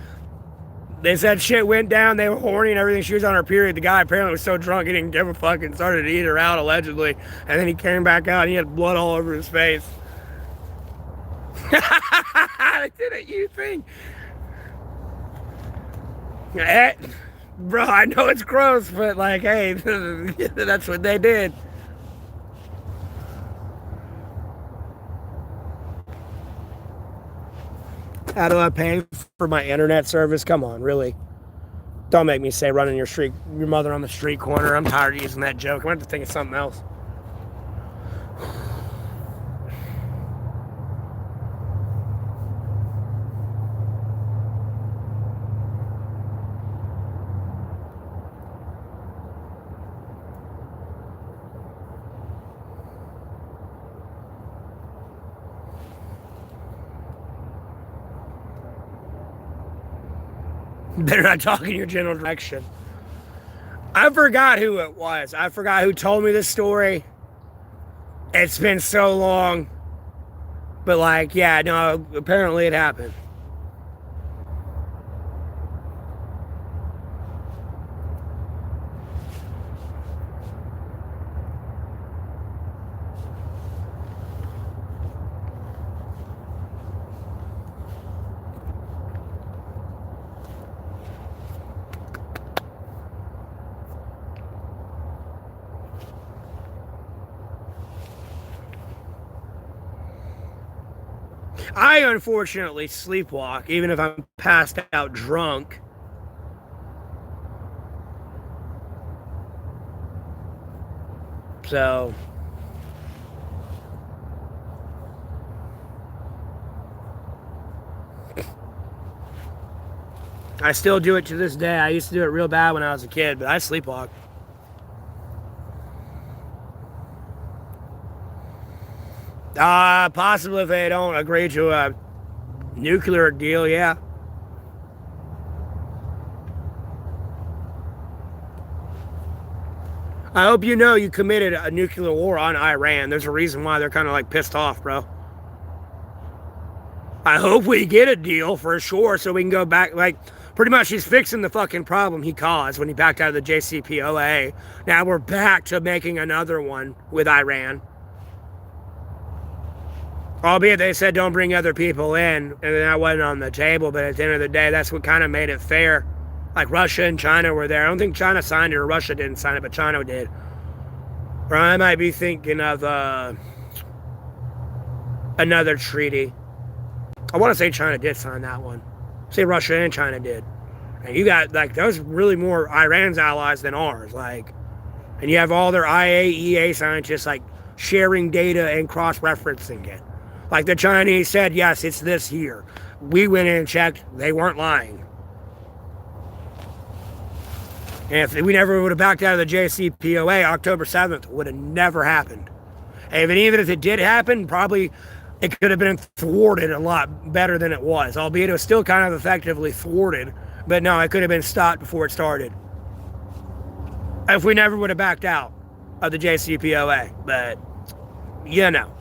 They said shit went down, they were horny and everything. She was on her period. The guy apparently was so drunk he didn't give a fuck and started to eat her out, allegedly. And then he came back out and he had blood all over his face. I did a you thing. Bro, I know it's gross, but like, hey, that's what they did. How do I pay for my internet service? Come on, really? Don't make me say running your mother on the street corner. I'm tired of using that joke. I'm going to have to think of something else. They're not talking your general direction. I forgot who it was. I forgot who told me this story. It's been so long. But like, yeah, no, apparently it happened. I unfortunately sleepwalk, even if I'm passed out drunk. So I still do it to this day. I used to do it real bad when I was a kid, but I sleepwalk. Possibly if they don't agree to a nuclear deal, yeah. I hope you know you committed a nuclear war on Iran. There's a reason why they're kind of like pissed off, bro. I hope we get a deal for sure so we can go back. Like, pretty much he's fixing the fucking problem he caused when he backed out of the JCPOA. Now we're back to making another one with Iran. Albeit they said don't bring other people in, and that wasn't on the table, but at the end of the day, that's what kind of made it fair. Like Russia and China were there. I don't think China signed it or Russia didn't sign it, but China did. Or I might be thinking of another treaty. I want to say China did sign that one. Say Russia and China did. And you got, like, those really more Iran's allies than ours. Like, and you have all their IAEA scientists, like, sharing data and cross-referencing it. Like the Chinese said, yes, it's this here. We went in and checked. They weren't lying. And if we never would have backed out of the JCPOA, October 7th would have never happened. And even if it did happen, probably it could have been thwarted a lot better than it was. Albeit it was still kind of effectively thwarted. But no, it could have been stopped before it started. If we never would have backed out of the JCPOA. But, you know.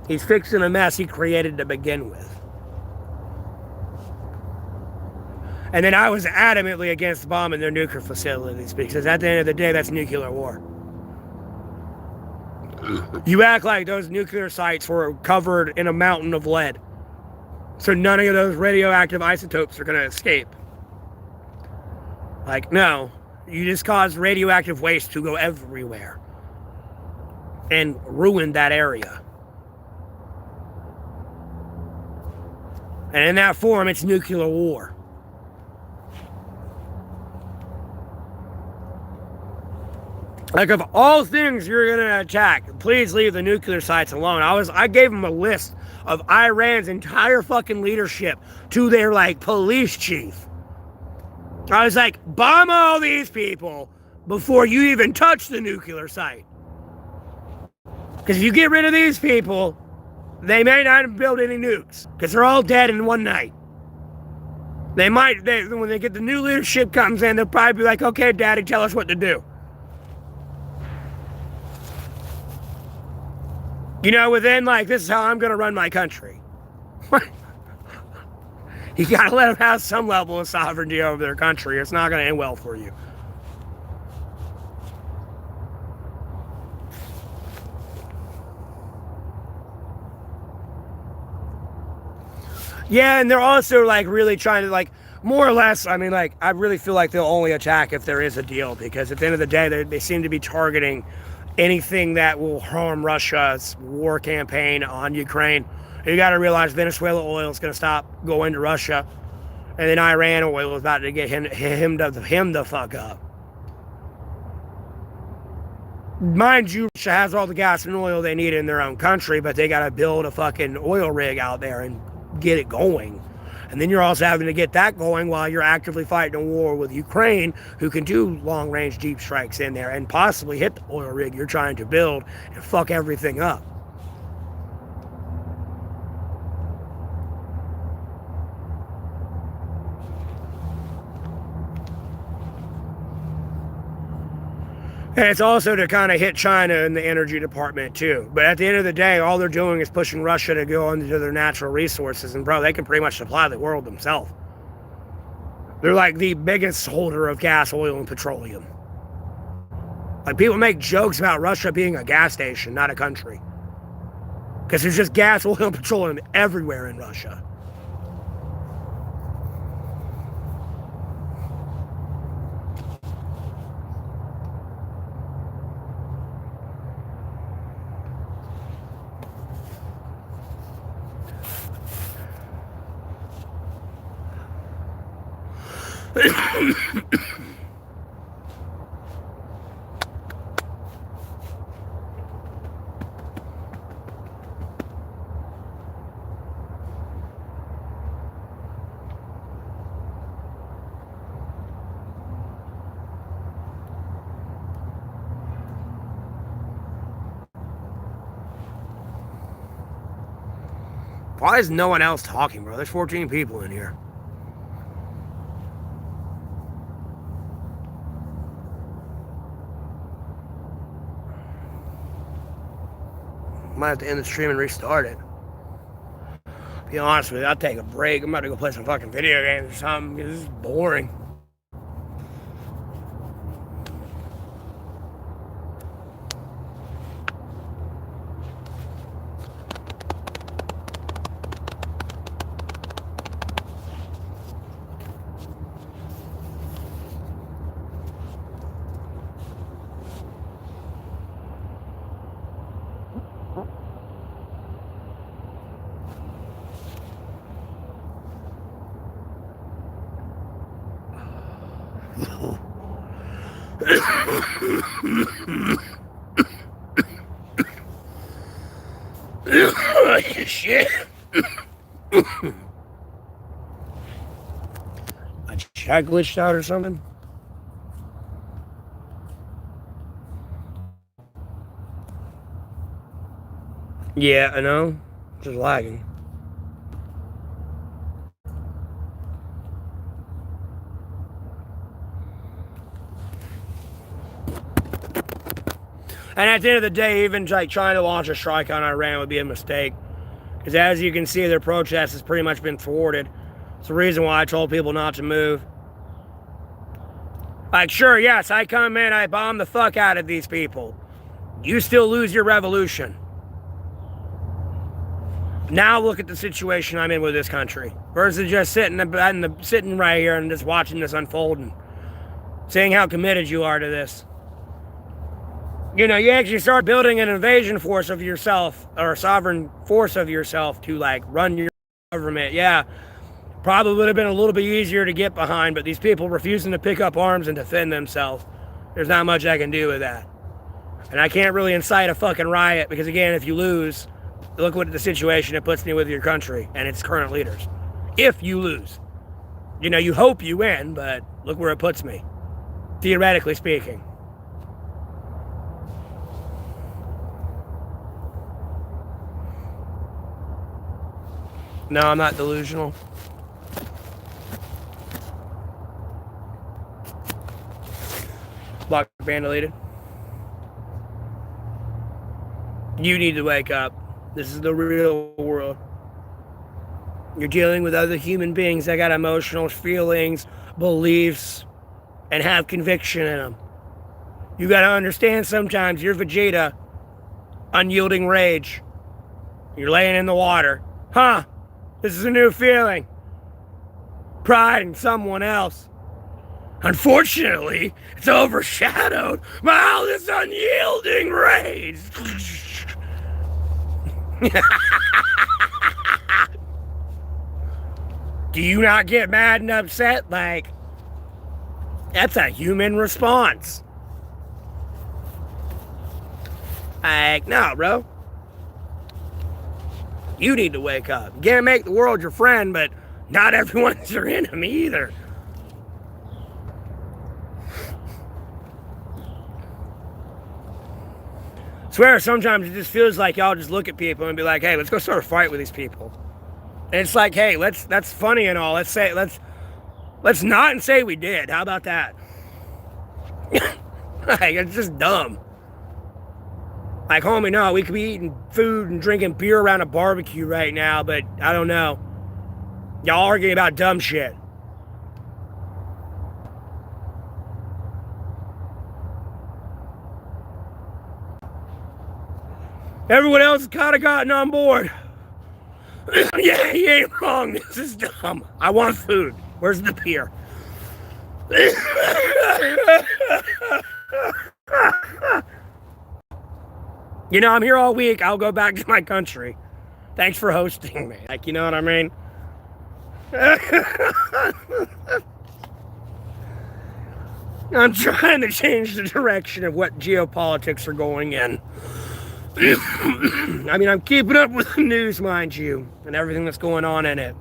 He's fixing a mess he created to begin with. And then I was adamantly against bombing their nuclear facilities because at the end of the day, that's nuclear war. You act like those nuclear sites were covered in a mountain of lead. So none of those radioactive isotopes are going to escape. Like, no. You just caused radioactive waste to go everywhere. And ruin that area. And in that form, it's nuclear war. Like, of all things you're going to attack, please leave the nuclear sites alone. I gave them a list of Iran's entire fucking leadership to their, like, police chief. I was like, bomb all these people before you even touch the nuclear site. Because if you get rid of these people, they may not build any nukes because they're all dead in one night. When they get the new leadership comes in, they'll probably be like, okay, daddy, tell us what to do. You know, within, like, this is how I'm going to run my country. You got to let them have some level of sovereignty over their country. It's not going to end well for you. Yeah, and they're also, like, really trying to, like, more or less, I mean, like, I really feel like they'll only attack if there is a deal, because at the end of the day, they seem to be targeting anything that will harm Russia's war campaign on Ukraine. You got to realize Venezuela oil is going to stop going to Russia, and then Iran oil is about to get him the fuck up. Mind you, Russia has all the gas and oil they need in their own country, but they got to build a fucking oil rig out there and get it going. And then you're also having to get that going while you're actively fighting a war with Ukraine, who can do long-range deep strikes in there and possibly hit the oil rig you're trying to build and fuck everything up. And it's also to kind of hit China in the energy department too. But at the end of the day, all they're doing is pushing Russia to go into their natural resources. And bro, they can pretty much supply the world themselves. They're like the biggest holder of gas, oil, and petroleum. Like, people make jokes about Russia being a gas station, not a country. Because there's just gas, oil, and petroleum everywhere in Russia. Why is no one else talking, bro? There's 14 people in here. Might have to end the stream and restart it. Be honest with you, I'll take a break. I'm about to go play some fucking video games or something because this is boring. Shit. My chat glitched out or something? Yeah, I know. Just lagging. And at the end of the day, even like trying to launch a strike on Iran would be a mistake. Because as you can see, their protest has pretty much been thwarted. It's the reason why I told people not to move. Like, sure, yes, I come in, I bomb the fuck out of these people. You still lose your revolution. Now look at the situation I'm in with this country. Versus just sitting right here and just watching this unfold and seeing how committed you are to this. You know, you actually start building an invasion force of yourself, or a sovereign force of yourself to, like, run your government. Yeah, probably would have been a little bit easier to get behind, but these people refusing to pick up arms and defend themselves, there's not much I can do with that. And I can't really incite a fucking riot, because again, if you lose, look what the situation it puts me with your country and its current leaders. If you lose. You know, you hope you win, but look where it puts me, theoretically speaking. No, I'm not delusional. Block ban deleted. You need to wake up. This is the real world. You're dealing with other human beings that got emotional feelings, beliefs, and have conviction in them. You gotta understand sometimes you're Vegeta, unyielding rage. You're laying in the water. Huh? This is a new feeling. Pride in someone else. Unfortunately, it's overshadowed by all this unyielding rage. Do you not get mad and upset? Like, that's a human response. Like, no, bro. You need to wake up. You can't make the world your friend, but not everyone's your enemy either. I swear, sometimes it just feels like y'all just look at people and be like, hey, let's go start a fight with these people. And it's like, hey, that's funny and all. Let's not and say we did. How about that? Like, it's just dumb. Like, homie, no, we could be eating food and drinking beer around a barbecue right now, but I don't know. Y'all arguing about dumb shit. Everyone else has kind of gotten on board. Yeah, you ain't wrong. This is dumb. I want food. Where's the beer? You know, I'm here all week. I'll go back to my country. Thanks for hosting me. Like, you know what I mean? I'm trying to change the direction of what geopolitics are going in. I mean, I'm keeping up with the news, mind you, and everything that's going on in it.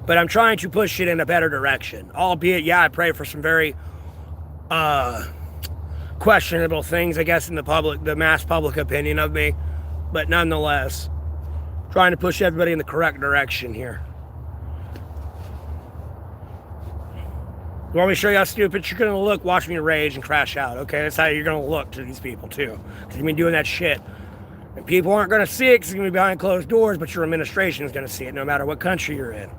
But I'm trying to push it in a better direction. Albeit, yeah, I pray for some very questionable things, I guess, in the mass public opinion of me. But nonetheless, trying to push everybody in the correct direction here. You want me to show you how stupid you're going to look? Watch me rage and crash out, okay? That's how you're going to look to these people, too. Because you've been doing that shit. And people aren't going to see it because it's going to be behind closed doors, but your administration is going to see it no matter what country you're in.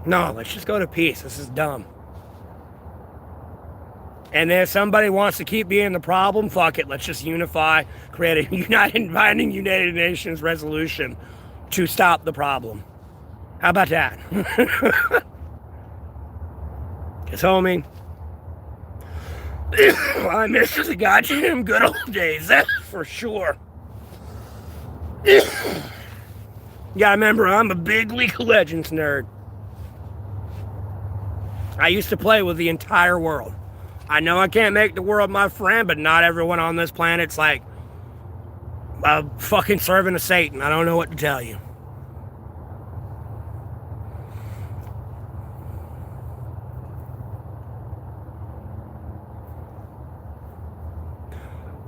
No, let's just go to peace. This is dumb. And then if somebody wants to keep being the problem, fuck it. Let's just unify, create a binding United Nations resolution to stop the problem. How about that? Because, homie, I miss the goddamn good old days. That's for sure. Yeah, remember, I'm a big League of Legends nerd. I used to play with the entire world. I know I can't make the world my friend, but not everyone on this planet's like a fucking servant of Satan. I don't know what to tell you.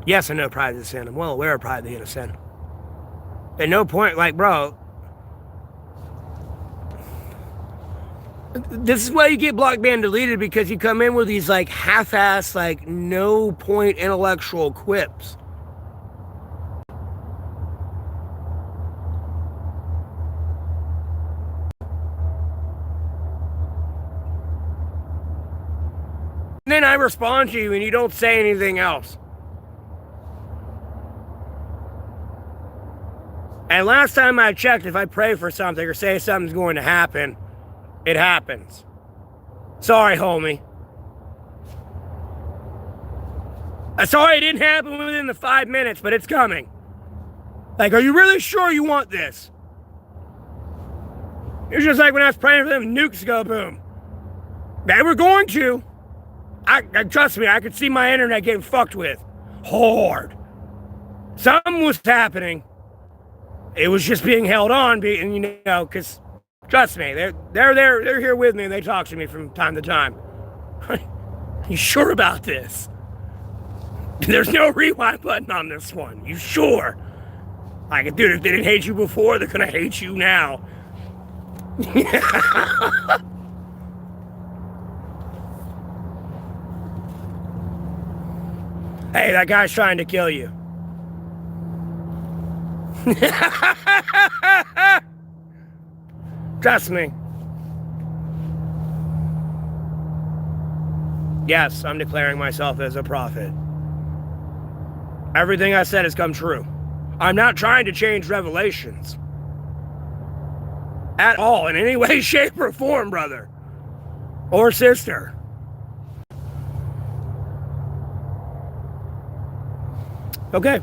Yes, I know pride is a sin. I'm well aware of pride being a sin. At no point, like, bro, this is why you get blocked, banned, deleted, because you come in with these, like, half-ass, like, no-point intellectual quips. And then I respond to you and you don't say anything else. And last time I checked, if I pray for something or say something's going to happen, it happens. Sorry, homie. Sorry it didn't happen within the 5 minutes, but it's coming. Like, are you really sure you want this? It's just like when I was praying for them nukes to go boom. They were going to. Trust me, I could see my internet getting fucked with. Hard. Something was happening. It was just being held on, and you know, because trust me, they're here with me and they talk to me from time to time. You sure about this? There's no rewind button on this one. You sure? Like, dude, if they didn't hate you before, they're gonna hate you now. Hey, that guy's trying to kill you. Trust me. Yes, I'm declaring myself as a prophet. Everything I said has come true. I'm not trying to change revelations. At all, in any way, shape, or form, brother. Or sister. Okay.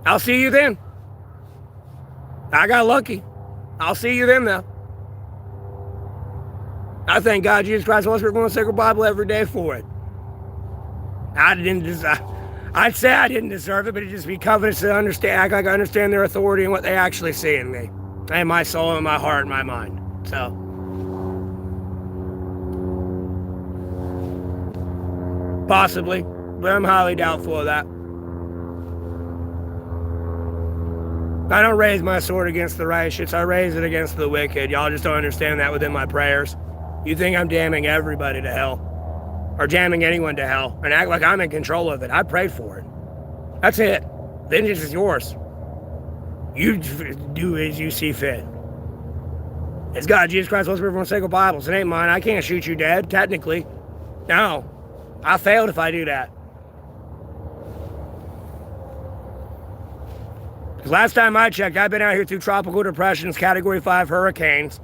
I'll see you then. I got lucky. I'll see you then, though. I thank God, Jesus Christ, Holy Spirit, going to Sacred Bible every day for it. I'd say I didn't deserve it, but it just be covetous to understand, act like I understand their authority and what they actually see in me. And my soul and my heart and my mind. So. Possibly, but I'm highly doubtful of that. I don't raise my sword against the righteous. I raise it against the wicked. Y'all just don't understand that within my prayers. You think I'm damning everybody to hell. Or damning anyone to hell. And act like I'm in control of it. I prayed for it. That's it. Vengeance is yours. You do as you see fit. It's God, Jesus Christ, Holy Spirit, Sacred Bibles. It ain't mine. I can't shoot you dead, technically. No. I failed if I do that. Because last time I checked, I've been out here through tropical depressions, Category 5 hurricanes,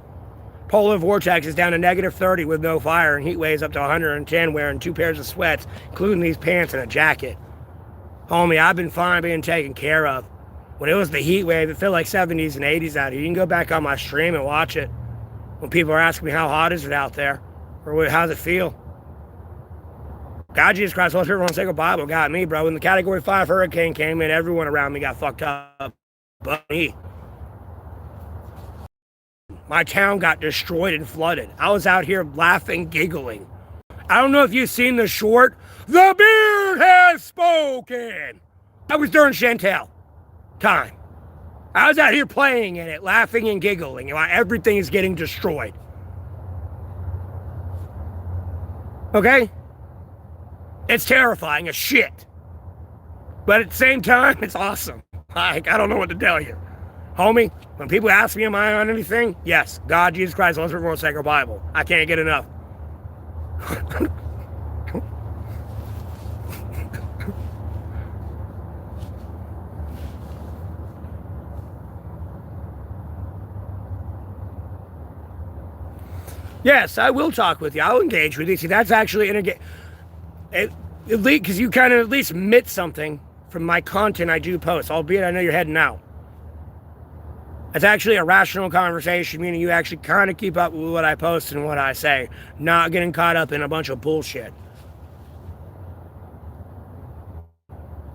polar vortexes down to negative 30 with no fire, and heat waves up to 110 wearing 2 pairs of sweats, including these pants and a jacket. Homie, I've been fine being taken care of. When it was the heat wave, it felt like 70s and 80s out here. You can go back on my stream and watch it. When people are asking me how hot is it out there, or how does it feel? God, Jesus Christ, Holy Spirit, Sacred Bible got me, bro. When the Category 5 hurricane came in, everyone around me got fucked up but me. My town got destroyed and flooded. I was out here laughing, giggling. I don't know if you've seen the short, The Beard Has Spoken. That was during Chantel time. I was out here playing in it, laughing and giggling. Everything is getting destroyed. Okay? It's terrifying as shit. But at the same time, it's awesome. Like, I don't know what to tell you. Homie, when people ask me, am I on anything? Yes. God, Jesus Christ, Holy Spirit, Sacred Bible. I can't get enough. Yes, I will talk with you. I'll engage with you. See, that's actually at least because you kind of at least admit something from my content I do post, albeit I know you're heading out. It's actually a rational conversation, meaning you actually kind of keep up with what I post and what I say, not getting caught up in a bunch of bullshit.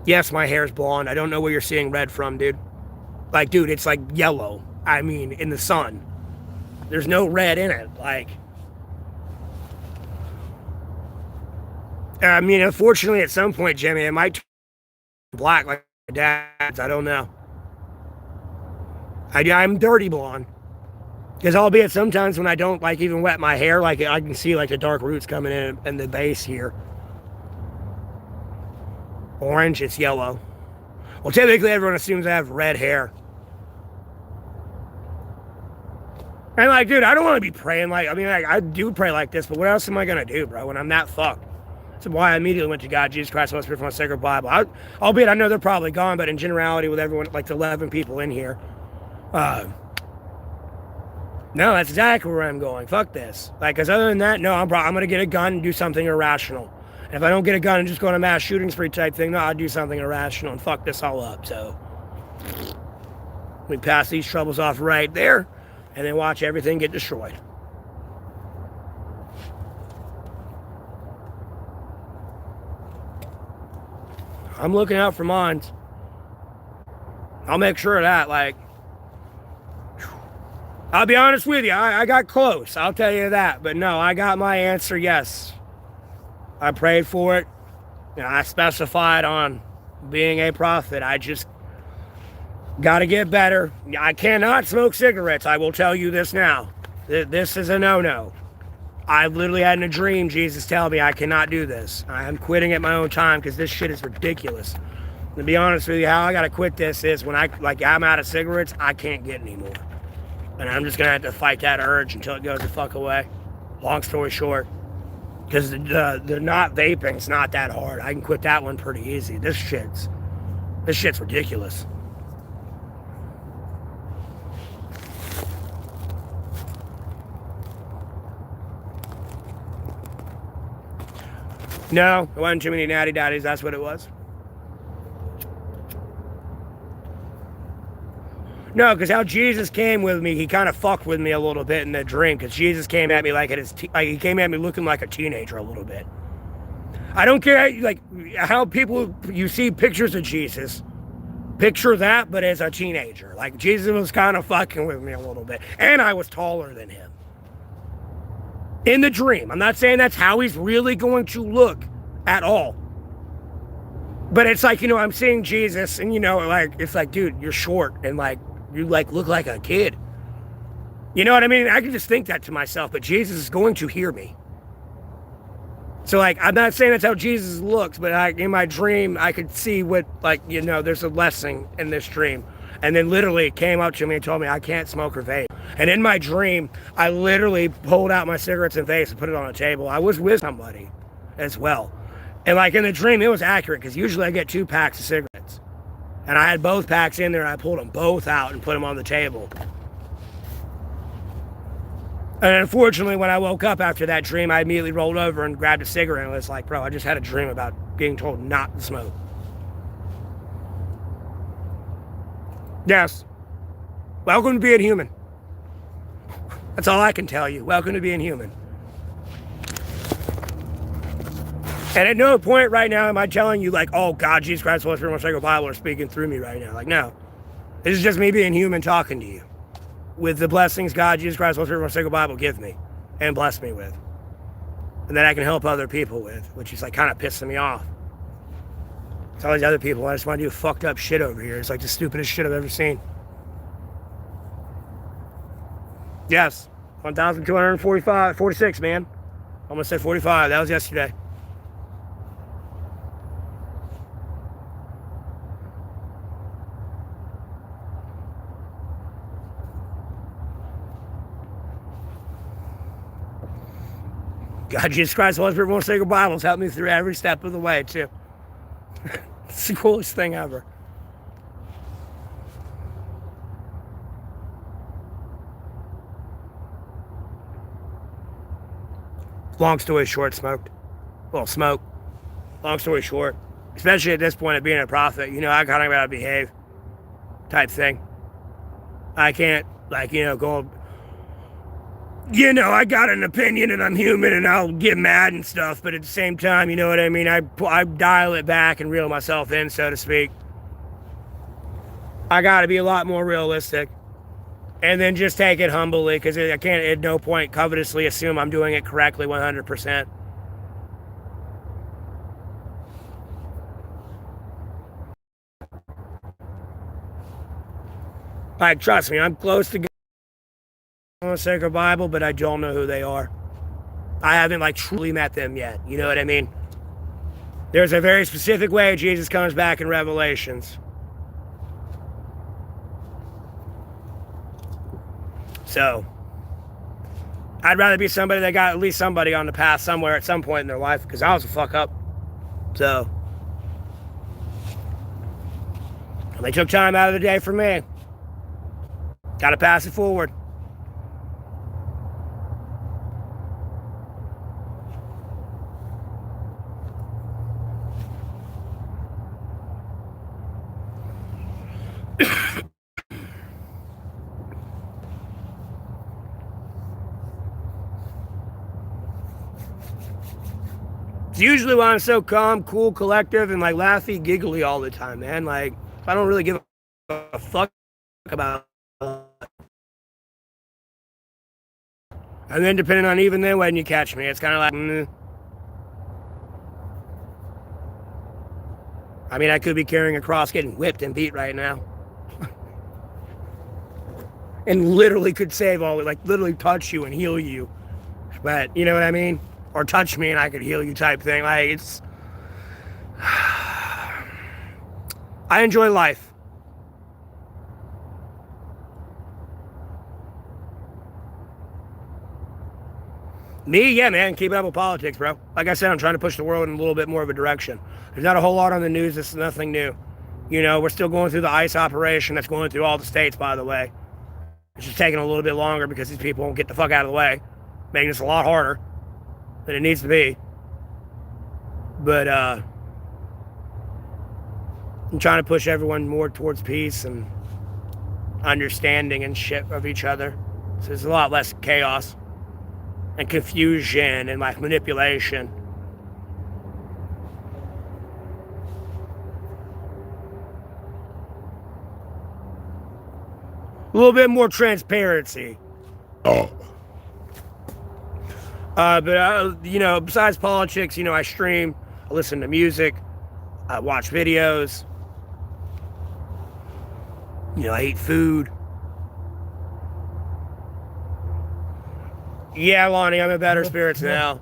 Yes, my hair's blonde. I don't know where you're seeing red from, dude. Like, dude, it's like yellow. I mean, in the sun. There's no red in it. Like, I mean, unfortunately, at some point, Jimmy, it might turn black like my dad's. I don't know. I'm dirty blonde. Because albeit sometimes when I don't, like, even wet my hair, like, I can see, like, the dark roots coming in the base here. Orange, it's yellow. Well, typically, everyone assumes I have red hair. And, like, dude, I don't want to be praying like, I mean, like, I do pray like this, but what else am I going to do, bro, when I'm that fucked? That's why I immediately went to God, Jesus Christ, Holy Spirit, from my Sacred Bible. Albeit I know they're probably gone, but in generality, with everyone, like the 11 people in here, no, that's exactly where I'm going. Fuck this. Like, because other than that, no, I'm going to get a gun and do something irrational. And if I don't get a gun and just go on a mass shooting spree type thing, no, I'll do something irrational and fuck this all up. So, we pass these troubles off right there, and then watch everything get destroyed. I'm looking out for mine. I'll make sure of that, like, I'll be honest with you, I got close, I'll tell you that. But no, I got my answer, yes. I prayed for it. You know, I specified on being a prophet. I just got to get better. I cannot smoke cigarettes, I will tell you this now. This is a no-no. I literally had in a dream Jesus tell me I cannot do this. I am quitting at my own time because this shit is ridiculous. To be honest with you, how I got to quit this is when I'm out of cigarettes, I can't get any more. And I'm just going to have to fight that urge until it goes the fuck away. Long story short. Because the not vaping's not that hard. I can quit that one pretty easy. This shit's ridiculous. No, it wasn't too many natty daddies. That's what it was. No, because how Jesus came with me, he kind of fucked with me a little bit in the dream. Because Jesus came at me like he came at me looking like a teenager a little bit. I don't care, like, how people, you see pictures of Jesus. Picture that, but as a teenager. Like, Jesus was kind of fucking with me a little bit. And I was taller than him. In the dream. I'm not saying that's how he's really going to look at all. But it's like, you know, I'm seeing Jesus and, you know, like, it's like, dude, you're short and, like, you, like, look like a kid. You know what I mean? I can just think that to myself, but Jesus is going to hear me. So, like, I'm not saying that's how Jesus looks, but in my dream, I could see what, like, you know, there's a lesson in this dream. And then literally it came up to me and told me I can't smoke or vape. And in my dream, I literally pulled out my cigarettes and vapes and put it on a table. I was with somebody as well. And, like, in the dream, it was accurate because usually I get 2 packs of cigarettes. And I had both packs in there, and I pulled them both out and put them on the table. And unfortunately, when I woke up after that dream, I immediately rolled over and grabbed a cigarette and was like, bro, I just had a dream about being told not to smoke. Yes. Welcome to being human. That's all I can tell you. Welcome to being human. And at no point right now am I telling you like, oh God, Jesus Christ, Holy Spirit, Motorcycle Bible are speaking through me right now. Like, no. This is just me being human talking to you. With the blessings God, Jesus Christ, Holy Spirit, Motorcycle Bible give me. And bless me with. And that I can help other people with. Which is like kind of pissing me off. It's all these other people, I just want to do fucked up shit over here. It's like the stupidest shit I've ever seen. Yes. 1,246, man. Almost said 45. That was yesterday. God, Jesus Christ, Holy Spirit, Motorcycle Bibles helped me through every step of the way, too. It's the coolest thing ever. Long story short, smoked. Well, smoke. Long story short. Especially at this point of being a prophet, you know, I kind of gotta behave. Type thing. I can't, like, you know, go... You know, I got an opinion and I'm human and I'll get mad and stuff, but at the same time, you know what I mean? I dial it back and reel myself in, so to speak. I gotta be a lot more realistic. And then just take it humbly, because I can't at no point covetously assume I'm doing it correctly 100%. Like, trust me, I'm close to the Sacred Bible, but I don't know who they are. I haven't, like, truly met them yet. You know what I mean? There's a very specific way Jesus comes back in Revelations. So, I'd rather be somebody that got at least somebody on the path somewhere at some point in their life, because I was a fuck up. So, they took time out of the day for me. Gotta pass it forward. It's usually why I'm so calm, cool, collective, and like laughy, giggly all the time, man. Like, I don't really give a fuck about it. And then depending on even then when you catch me, it's kind of like, I mean, I could be carrying a cross getting whipped and beat right now. And literally could save all, like literally touch you and heal you. But, you know what I mean? Or touch me and I could heal you type thing. Like, it's... I enjoy life. Me? Yeah, man. Keeping up with politics, bro. Like I said, I'm trying to push the world in a little bit more of a direction. There's not a whole lot on the news. This is nothing new. You know, we're still going through the ICE operation that's going through all the states, by the way. It's just taking a little bit longer because these people won't get the fuck out of the way, making this a lot harder than it needs to be. But I'm trying to push everyone more towards peace and understanding and shit of each other. So there's a lot less chaos and confusion and like manipulation. A little bit more transparency. Oh. But, you know, besides politics, you know, I stream, I listen to music, I watch videos, you know, I eat food. Yeah, Lonnie, I'm in better spirits now.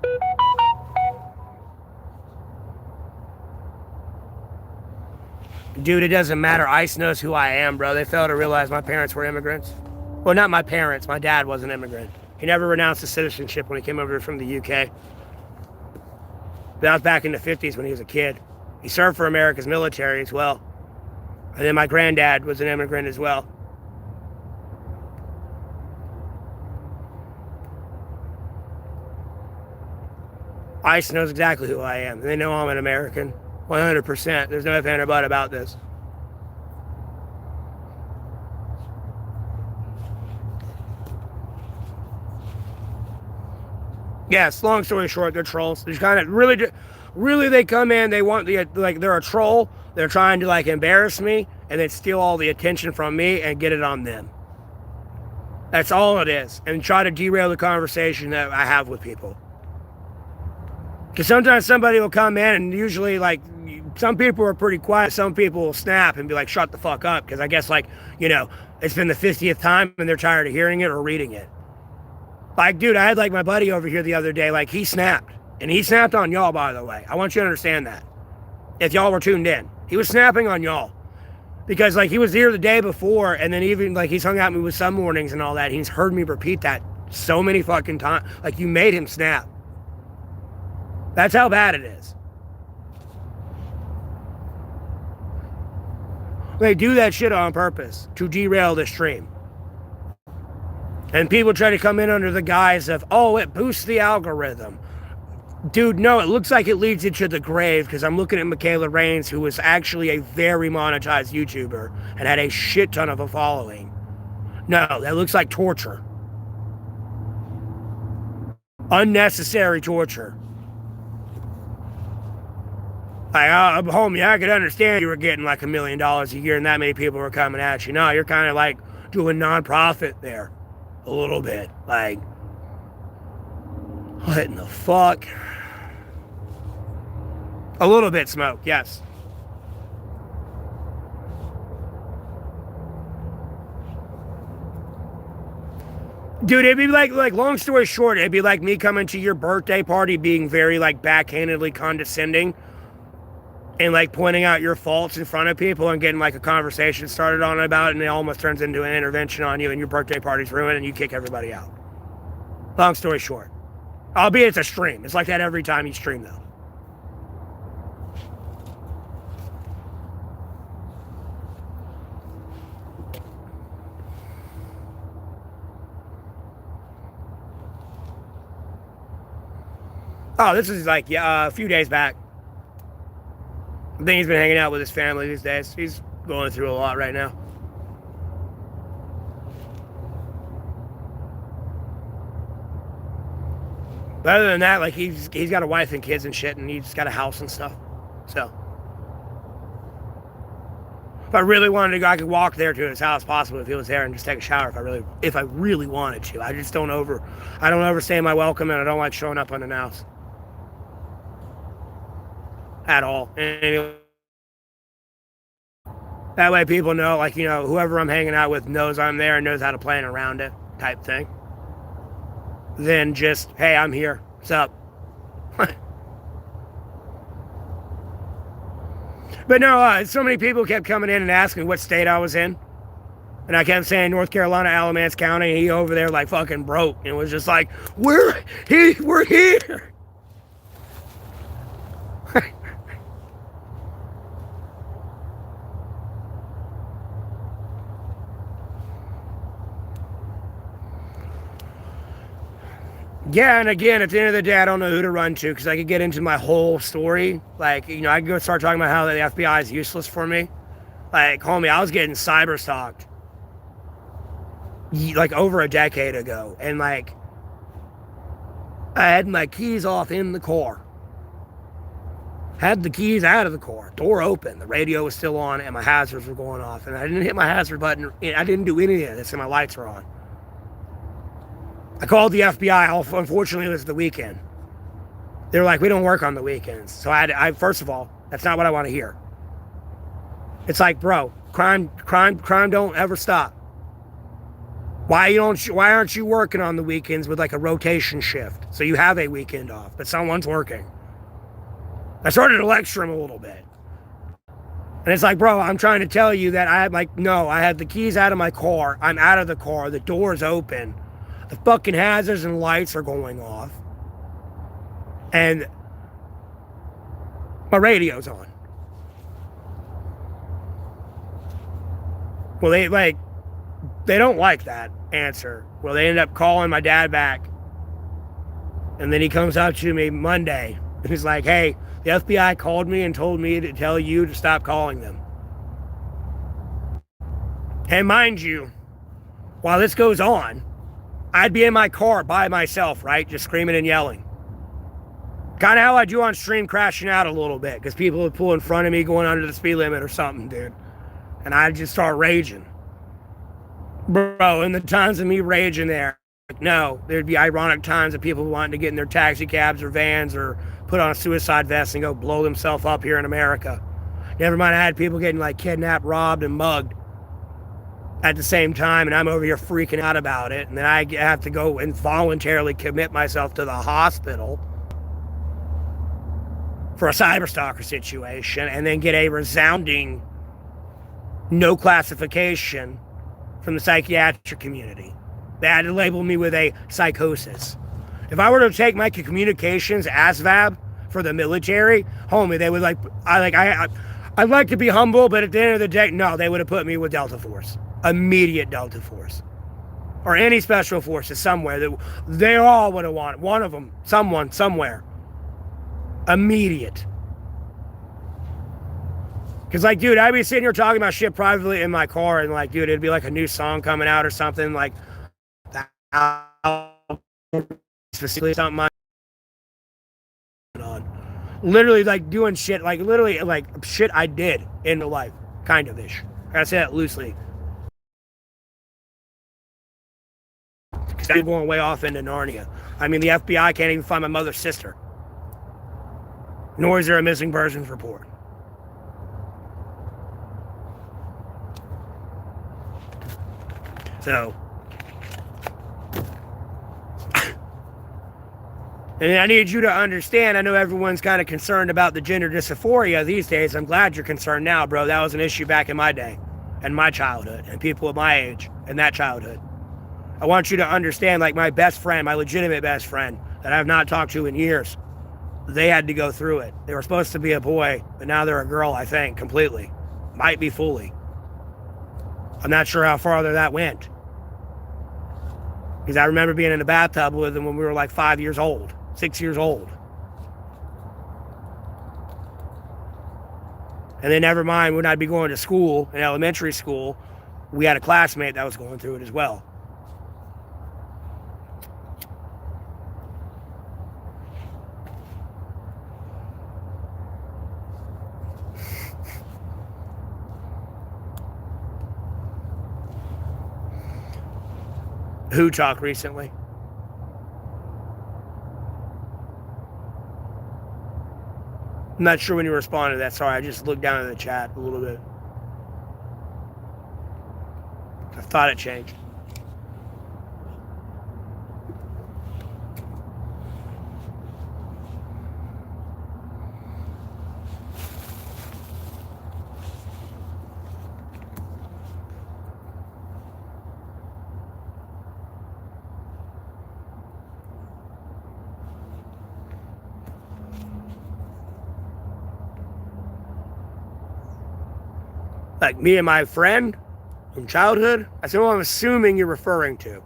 Dude, it doesn't matter. ICE knows who I am, bro. They failed to realize my parents were immigrants. Well, not my parents. My dad was an immigrant. He never renounced his citizenship when he came over from the UK. That was back in the 50s when he was a kid. He served for America's military as well. And then my granddad was an immigrant as well. ICE knows exactly who I am. They know I'm an American. 100%. There's no ifs, ands, or buts about this. Yes, long story short, they're trolls. They're kind of really, they come in, they want the, like, they're a troll. They're trying to, like, embarrass me and then steal all the attention from me and get it on them. That's all it is. And try to derail the conversation that I have with people. Because sometimes somebody will come in and usually, like, some people are pretty quiet. Some people will snap and be like, shut the fuck up. Because I guess, like, it's been the 50th time and they're tired of hearing it or reading it. Like, dude, I had, like, my buddy over here the other day. Like, he snapped. And he snapped on y'all, by the way. I want you to understand that. If y'all were tuned in. He was snapping on y'all. Because, like, he was here the day before. And then even, like, he's hung out with me with some mornings and all that. He's heard me repeat that so many fucking times. Like, you made him snap. That's how bad it is. They do that shit on purpose to derail the stream. And people try to come in under the guise of, oh, it boosts the algorithm. Dude, no, it looks like it leads you to the grave, because I'm looking at Michaela Raines, who was actually a very monetized YouTuber and had a shit ton of a following. No, that looks like torture. Unnecessary torture. Like, homie, I could understand you were getting like $1 million a year and that many people were coming at you. No, you're kind of like doing nonprofit there. A little bit. Like, what in the fuck? A little bit, Smoke, yes. Dude, it'd be like long story short, it'd be like me coming to your birthday party being very, like, backhandedly condescending and, like, pointing out your faults in front of people and getting, like, a conversation started on about it, and it almost turns into an intervention on you and your birthday party's ruined and you kick everybody out. Long story short. Albeit it's a stream. It's like that every time you stream, though. Oh, this is like, a few days back. I think he's been hanging out with his family these days. He's going through a lot right now. But other than that, like, he's got a wife and kids and shit, and he's got a house and stuff. So, if I really wanted to go, I could walk there to his house, possibly, if he was there, and just take a shower if I really wanted to. I just don't overstay my welcome, and I don't like showing up unannounced. At all. And that way people know, like, whoever I'm hanging out with knows I'm there and knows how to plan around it, type thing. Then just, hey, I'm here. What's up? But no, so many people kept coming in and asking what state I was in. And I kept saying North Carolina, Alamance County, and he over there like fucking broke. And was just like, we're here. Yeah, and again, at the end of the day, I don't know who to run to, because I could get into my whole story. Like, I could go start talking about how the FBI is useless for me. Like, homie, I was getting cyber stalked like over a decade ago, and like, I had my keys off in the car. Had the keys out of the car, door open, the radio was still on, and my hazards were going off, and I didn't hit my hazard button. I didn't do any of this, and my lights were on. I called the FBI. Unfortunately, it was the weekend. They were like, we don't work on the weekends. So I first of all, that's not what I want to hear. It's like, bro, crime don't ever stop. Why aren't you working on the weekends with like a rotation shift? So you have a weekend off, but someone's working. I started to lecture him a little bit. And it's like, bro, I'm trying to tell you that I had the keys out of my car. I'm out of the car. The door's open. The fucking hazards and lights are going off. And my radio's on. Well, they don't like that answer. Well, they end up calling my dad back. And then he comes up to me Monday. And he's like, hey, the FBI called me and told me to tell you to stop calling them. And mind you, while this goes on, I'd be in my car by myself, right? Just screaming and yelling. Kind of how I do on stream, crashing out a little bit because people would pull in front of me going under the speed limit or something, dude. And I'd just start raging. Bro, in the times of me raging there, no, there'd be ironic times of people wanting to get in their taxi cabs or vans or put on a suicide vest and go blow themselves up here in America. Never mind, I had people getting like kidnapped, robbed, and mugged at the same time, and I'm over here freaking out about it. And then I have to go and voluntarily commit myself to the hospital for a cyberstalker situation and then get a resounding no classification from the psychiatric community. They had to label me with a psychosis. If I were to take my communications ASVAB for the military, homie, they would I'd like to be humble, but at the end of the day, no, they would have put me with Delta Force. Immediate Delta Force. Or any special forces somewhere. That they all would have wanted. One of them, someone, somewhere. Immediate. Because, like, dude, I'd be sitting here talking about shit privately in my car, and, like, dude, it'd be like a new song coming out or something, like, specifically something on. Literally, like, doing shit, like, literally, like, shit I did in real life, kind of ish. I gotta say that loosely. Because I'm going way off into Narnia. I mean, the FBI can't even find my mother's sister. Nor is there a missing persons report. So, and I need you to understand, I know everyone's kind of concerned about the gender dysphoria these days. I'm glad you're concerned now, bro. That was an issue back in my day and my childhood and people of my age and that childhood. I want you to understand, like my best friend, my legitimate best friend that I've not talked to in years, they had to go through it. They were supposed to be a boy, but now they're a girl, I think, completely. Might be fully. I'm not sure how farther that went. Because I remember being in a bathtub with them when we were like 5 years old, 6 years old. And then never mind, when I'd be going to school, in elementary school, we had a classmate that was going through it as well. Who talked recently? I'm not sure when you responded to that. Sorry, I just looked down at the chat a little bit. I thought it changed. Like me and my friend from childhood? That's what I'm assuming you're referring to.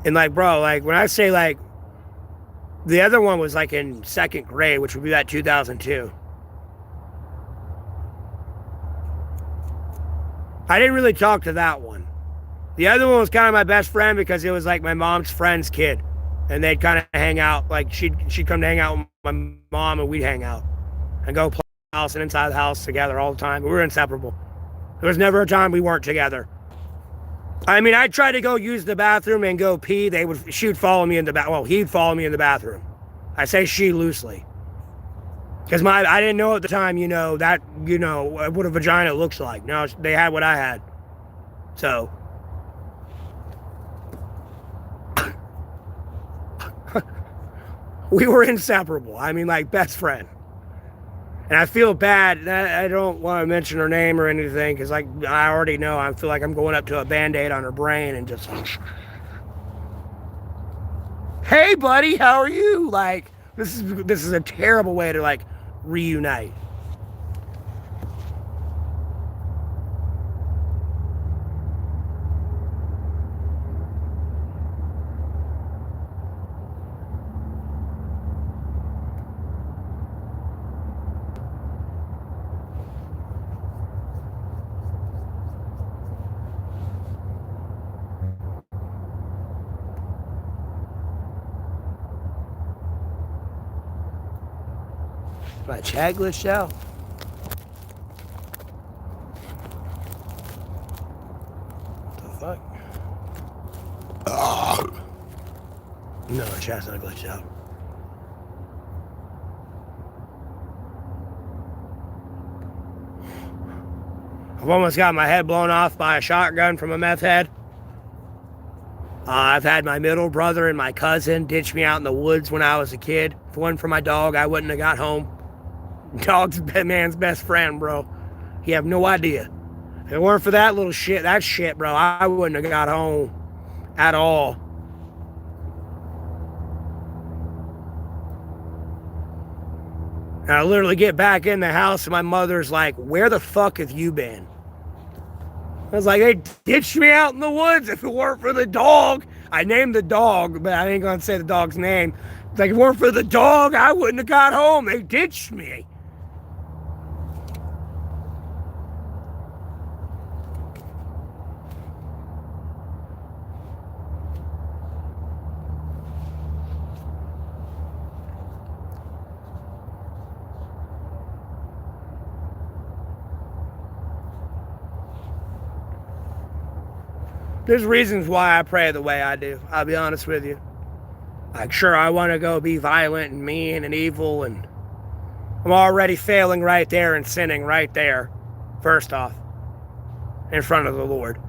And like, bro, like when I say like, the other one was like in second grade, which would be that 2002. I didn't really talk to that one. The other one was kind of my best friend because it was like my mom's friend's kid. And they'd kind of hang out, like she'd come to hang out with my mom and we'd hang out. And go play in the house and inside the house together all the time. We were inseparable. There was never a time we weren't together. I mean, I'd try to go use the bathroom and go pee. She'd follow me in the well, he'd follow me in the bathroom. I say she loosely. Because I didn't know at the time, what a vagina looks like. No, they had what I had. So. We were inseparable. I mean, like, best friend. And I feel bad. I don't want to mention her name or anything because, like, I already know. I feel like I'm going up to a Band-Aid on her brain and just, hey, buddy, how are you? Like, This is a terrible way to like reunite. My chat glitched out. What the fuck? Oh. No, the chat's not glitched out. I've almost got my head blown off by a shotgun from a meth head. I've had my middle brother and my cousin ditch me out in the woods when I was a kid. If it wasn't for my dog, I wouldn't have got home. Dog's man's best friend, bro. You have no idea. If it weren't for that little shit, bro, I wouldn't have got home at all. And I literally get back in the house and my mother's like, where the fuck have you been? I was like, they ditched me out in the woods. If it weren't for the dog, I named the dog, but I ain't gonna say the dog's name. It's like, if it weren't for the dog, I wouldn't have got home. They ditched me. There's reasons why I pray the way I do. I'll be honest with you. Like, sure, I want to go be violent and mean and evil, and I'm already failing right there and sinning right there, first off, in front of the Lord.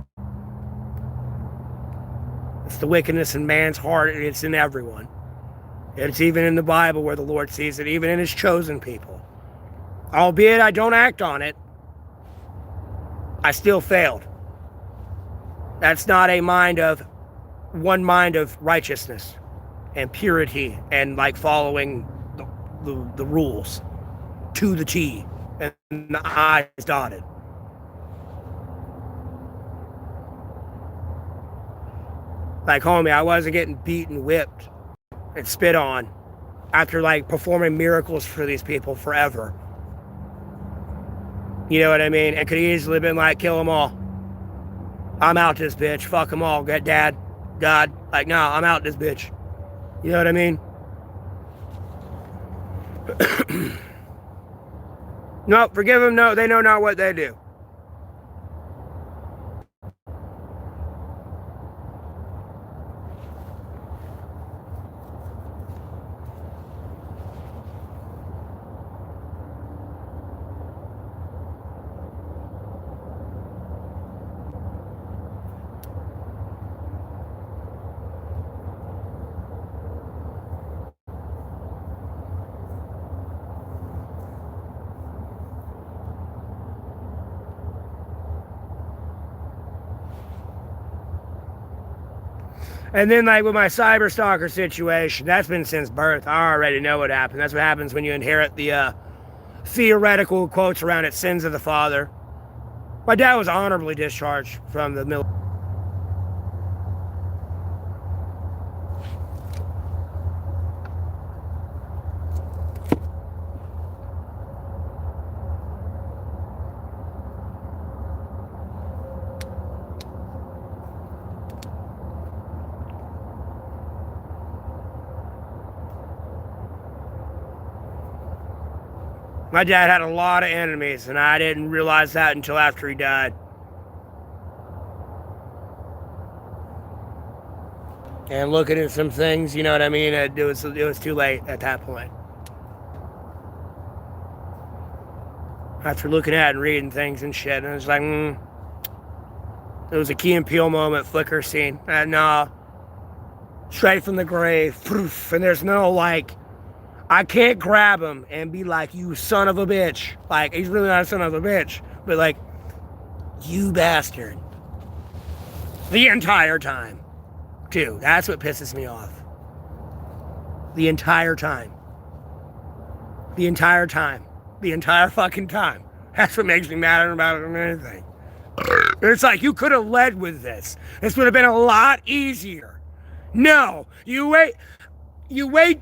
It's the wickedness in man's heart, and it's in everyone. It's even in the Bible where the Lord sees it, even in his chosen people. Albeit I don't act on it, I still failed. That's not one mind of righteousness and purity and like following the rules to the T and the I's dotted. Like, homie, I wasn't getting beaten, whipped, and spit on after like performing miracles for these people forever. You know what I mean? It could easily have been like, kill them all. I'm out this bitch. Fuck them all. Get dad, God. Like, no, I'm out this bitch. You know what I mean? No, forgive them. No, they know not what they do. And then, like, with my cyber stalker situation, that's been since birth. I already know what happened. That's what happens when you inherit the theoretical quotes around it, sins of the father. My dad was honorably discharged from the military. My dad had a lot of enemies, and I didn't realize that until after he died. And looking at some things, you know what I mean? It was too late at that point. After looking at and reading things and shit, and it was like, It was a Key and Peele moment, flicker scene. And straight from the grave, poof, and there's no like, I can't grab him and be like, you son of a bitch. Like, he's really not a son of a bitch. But like, you bastard. The entire time. Too. That's what pisses me off. The entire time. The entire time. The entire fucking time. That's what makes me mad about it than anything. It's like, you could have led with this. This would have been a lot easier. No, you wait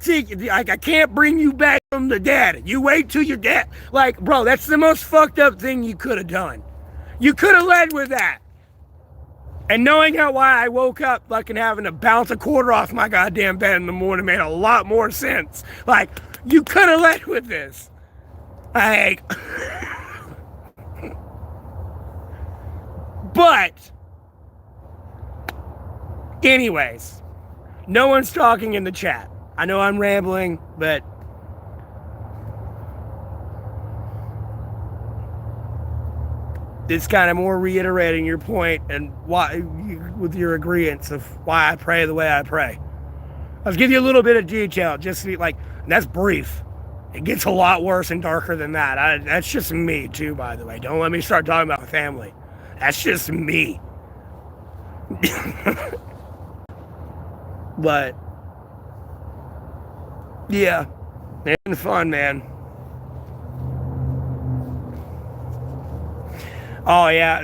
till, like, I can't bring you back from the dead. You wait till you're dead. Like, bro, that's the most fucked up thing you could have done. You could have led with that. And knowing why I woke up fucking having to bounce a quarter off my goddamn bed in the morning made a lot more sense. Like, you could have led with this. Like, but, anyways, no one's talking in the chat. I know I'm rambling, but it's kind of more reiterating your point and why, with your agreeance of why I pray the way I pray. I'll give you a little bit of detail, just like, that's brief. It gets a lot worse and darker than that. That's just me too, by the way. Don't let me start talking about my family. That's just me. But yeah, it's been fun, man. Oh yeah,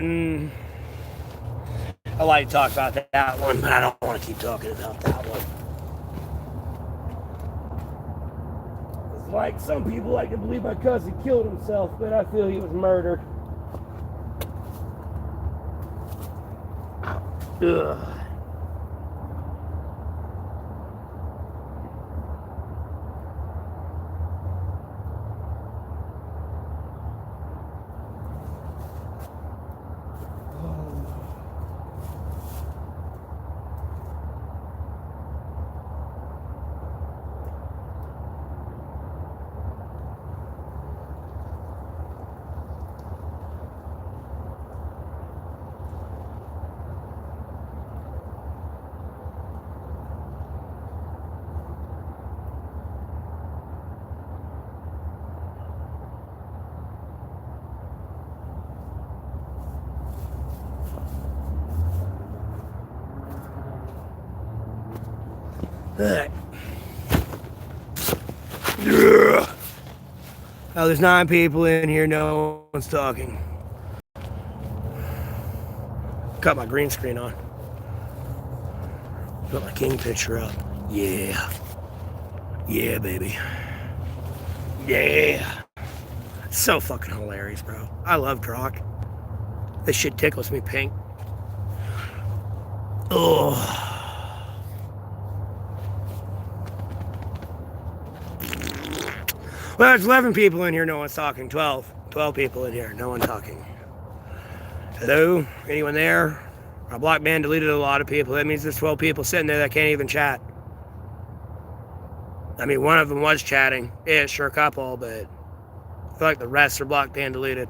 I like to talk about that one, but I don't want to keep talking about that one. It's like, some people like to believe my cousin killed himself, but I feel he was murdered. Ugh. Alright. Oh, there's 9 people in here, no one's talking. Cut my green screen on. Put my king picture up. Yeah. Yeah, baby. Yeah. So fucking hilarious, bro. I love Grok. This shit tickles me pink. Oh. Well, there's 11 people in here, no one's talking. 12 people in here, no one talking. Hello? Anyone there? My block man deleted a lot of people. That means there's 12 people sitting there that can't even chat. I mean, one of them was chatting. Yeah, sure, a couple, but I feel like the rest are blocked and deleted.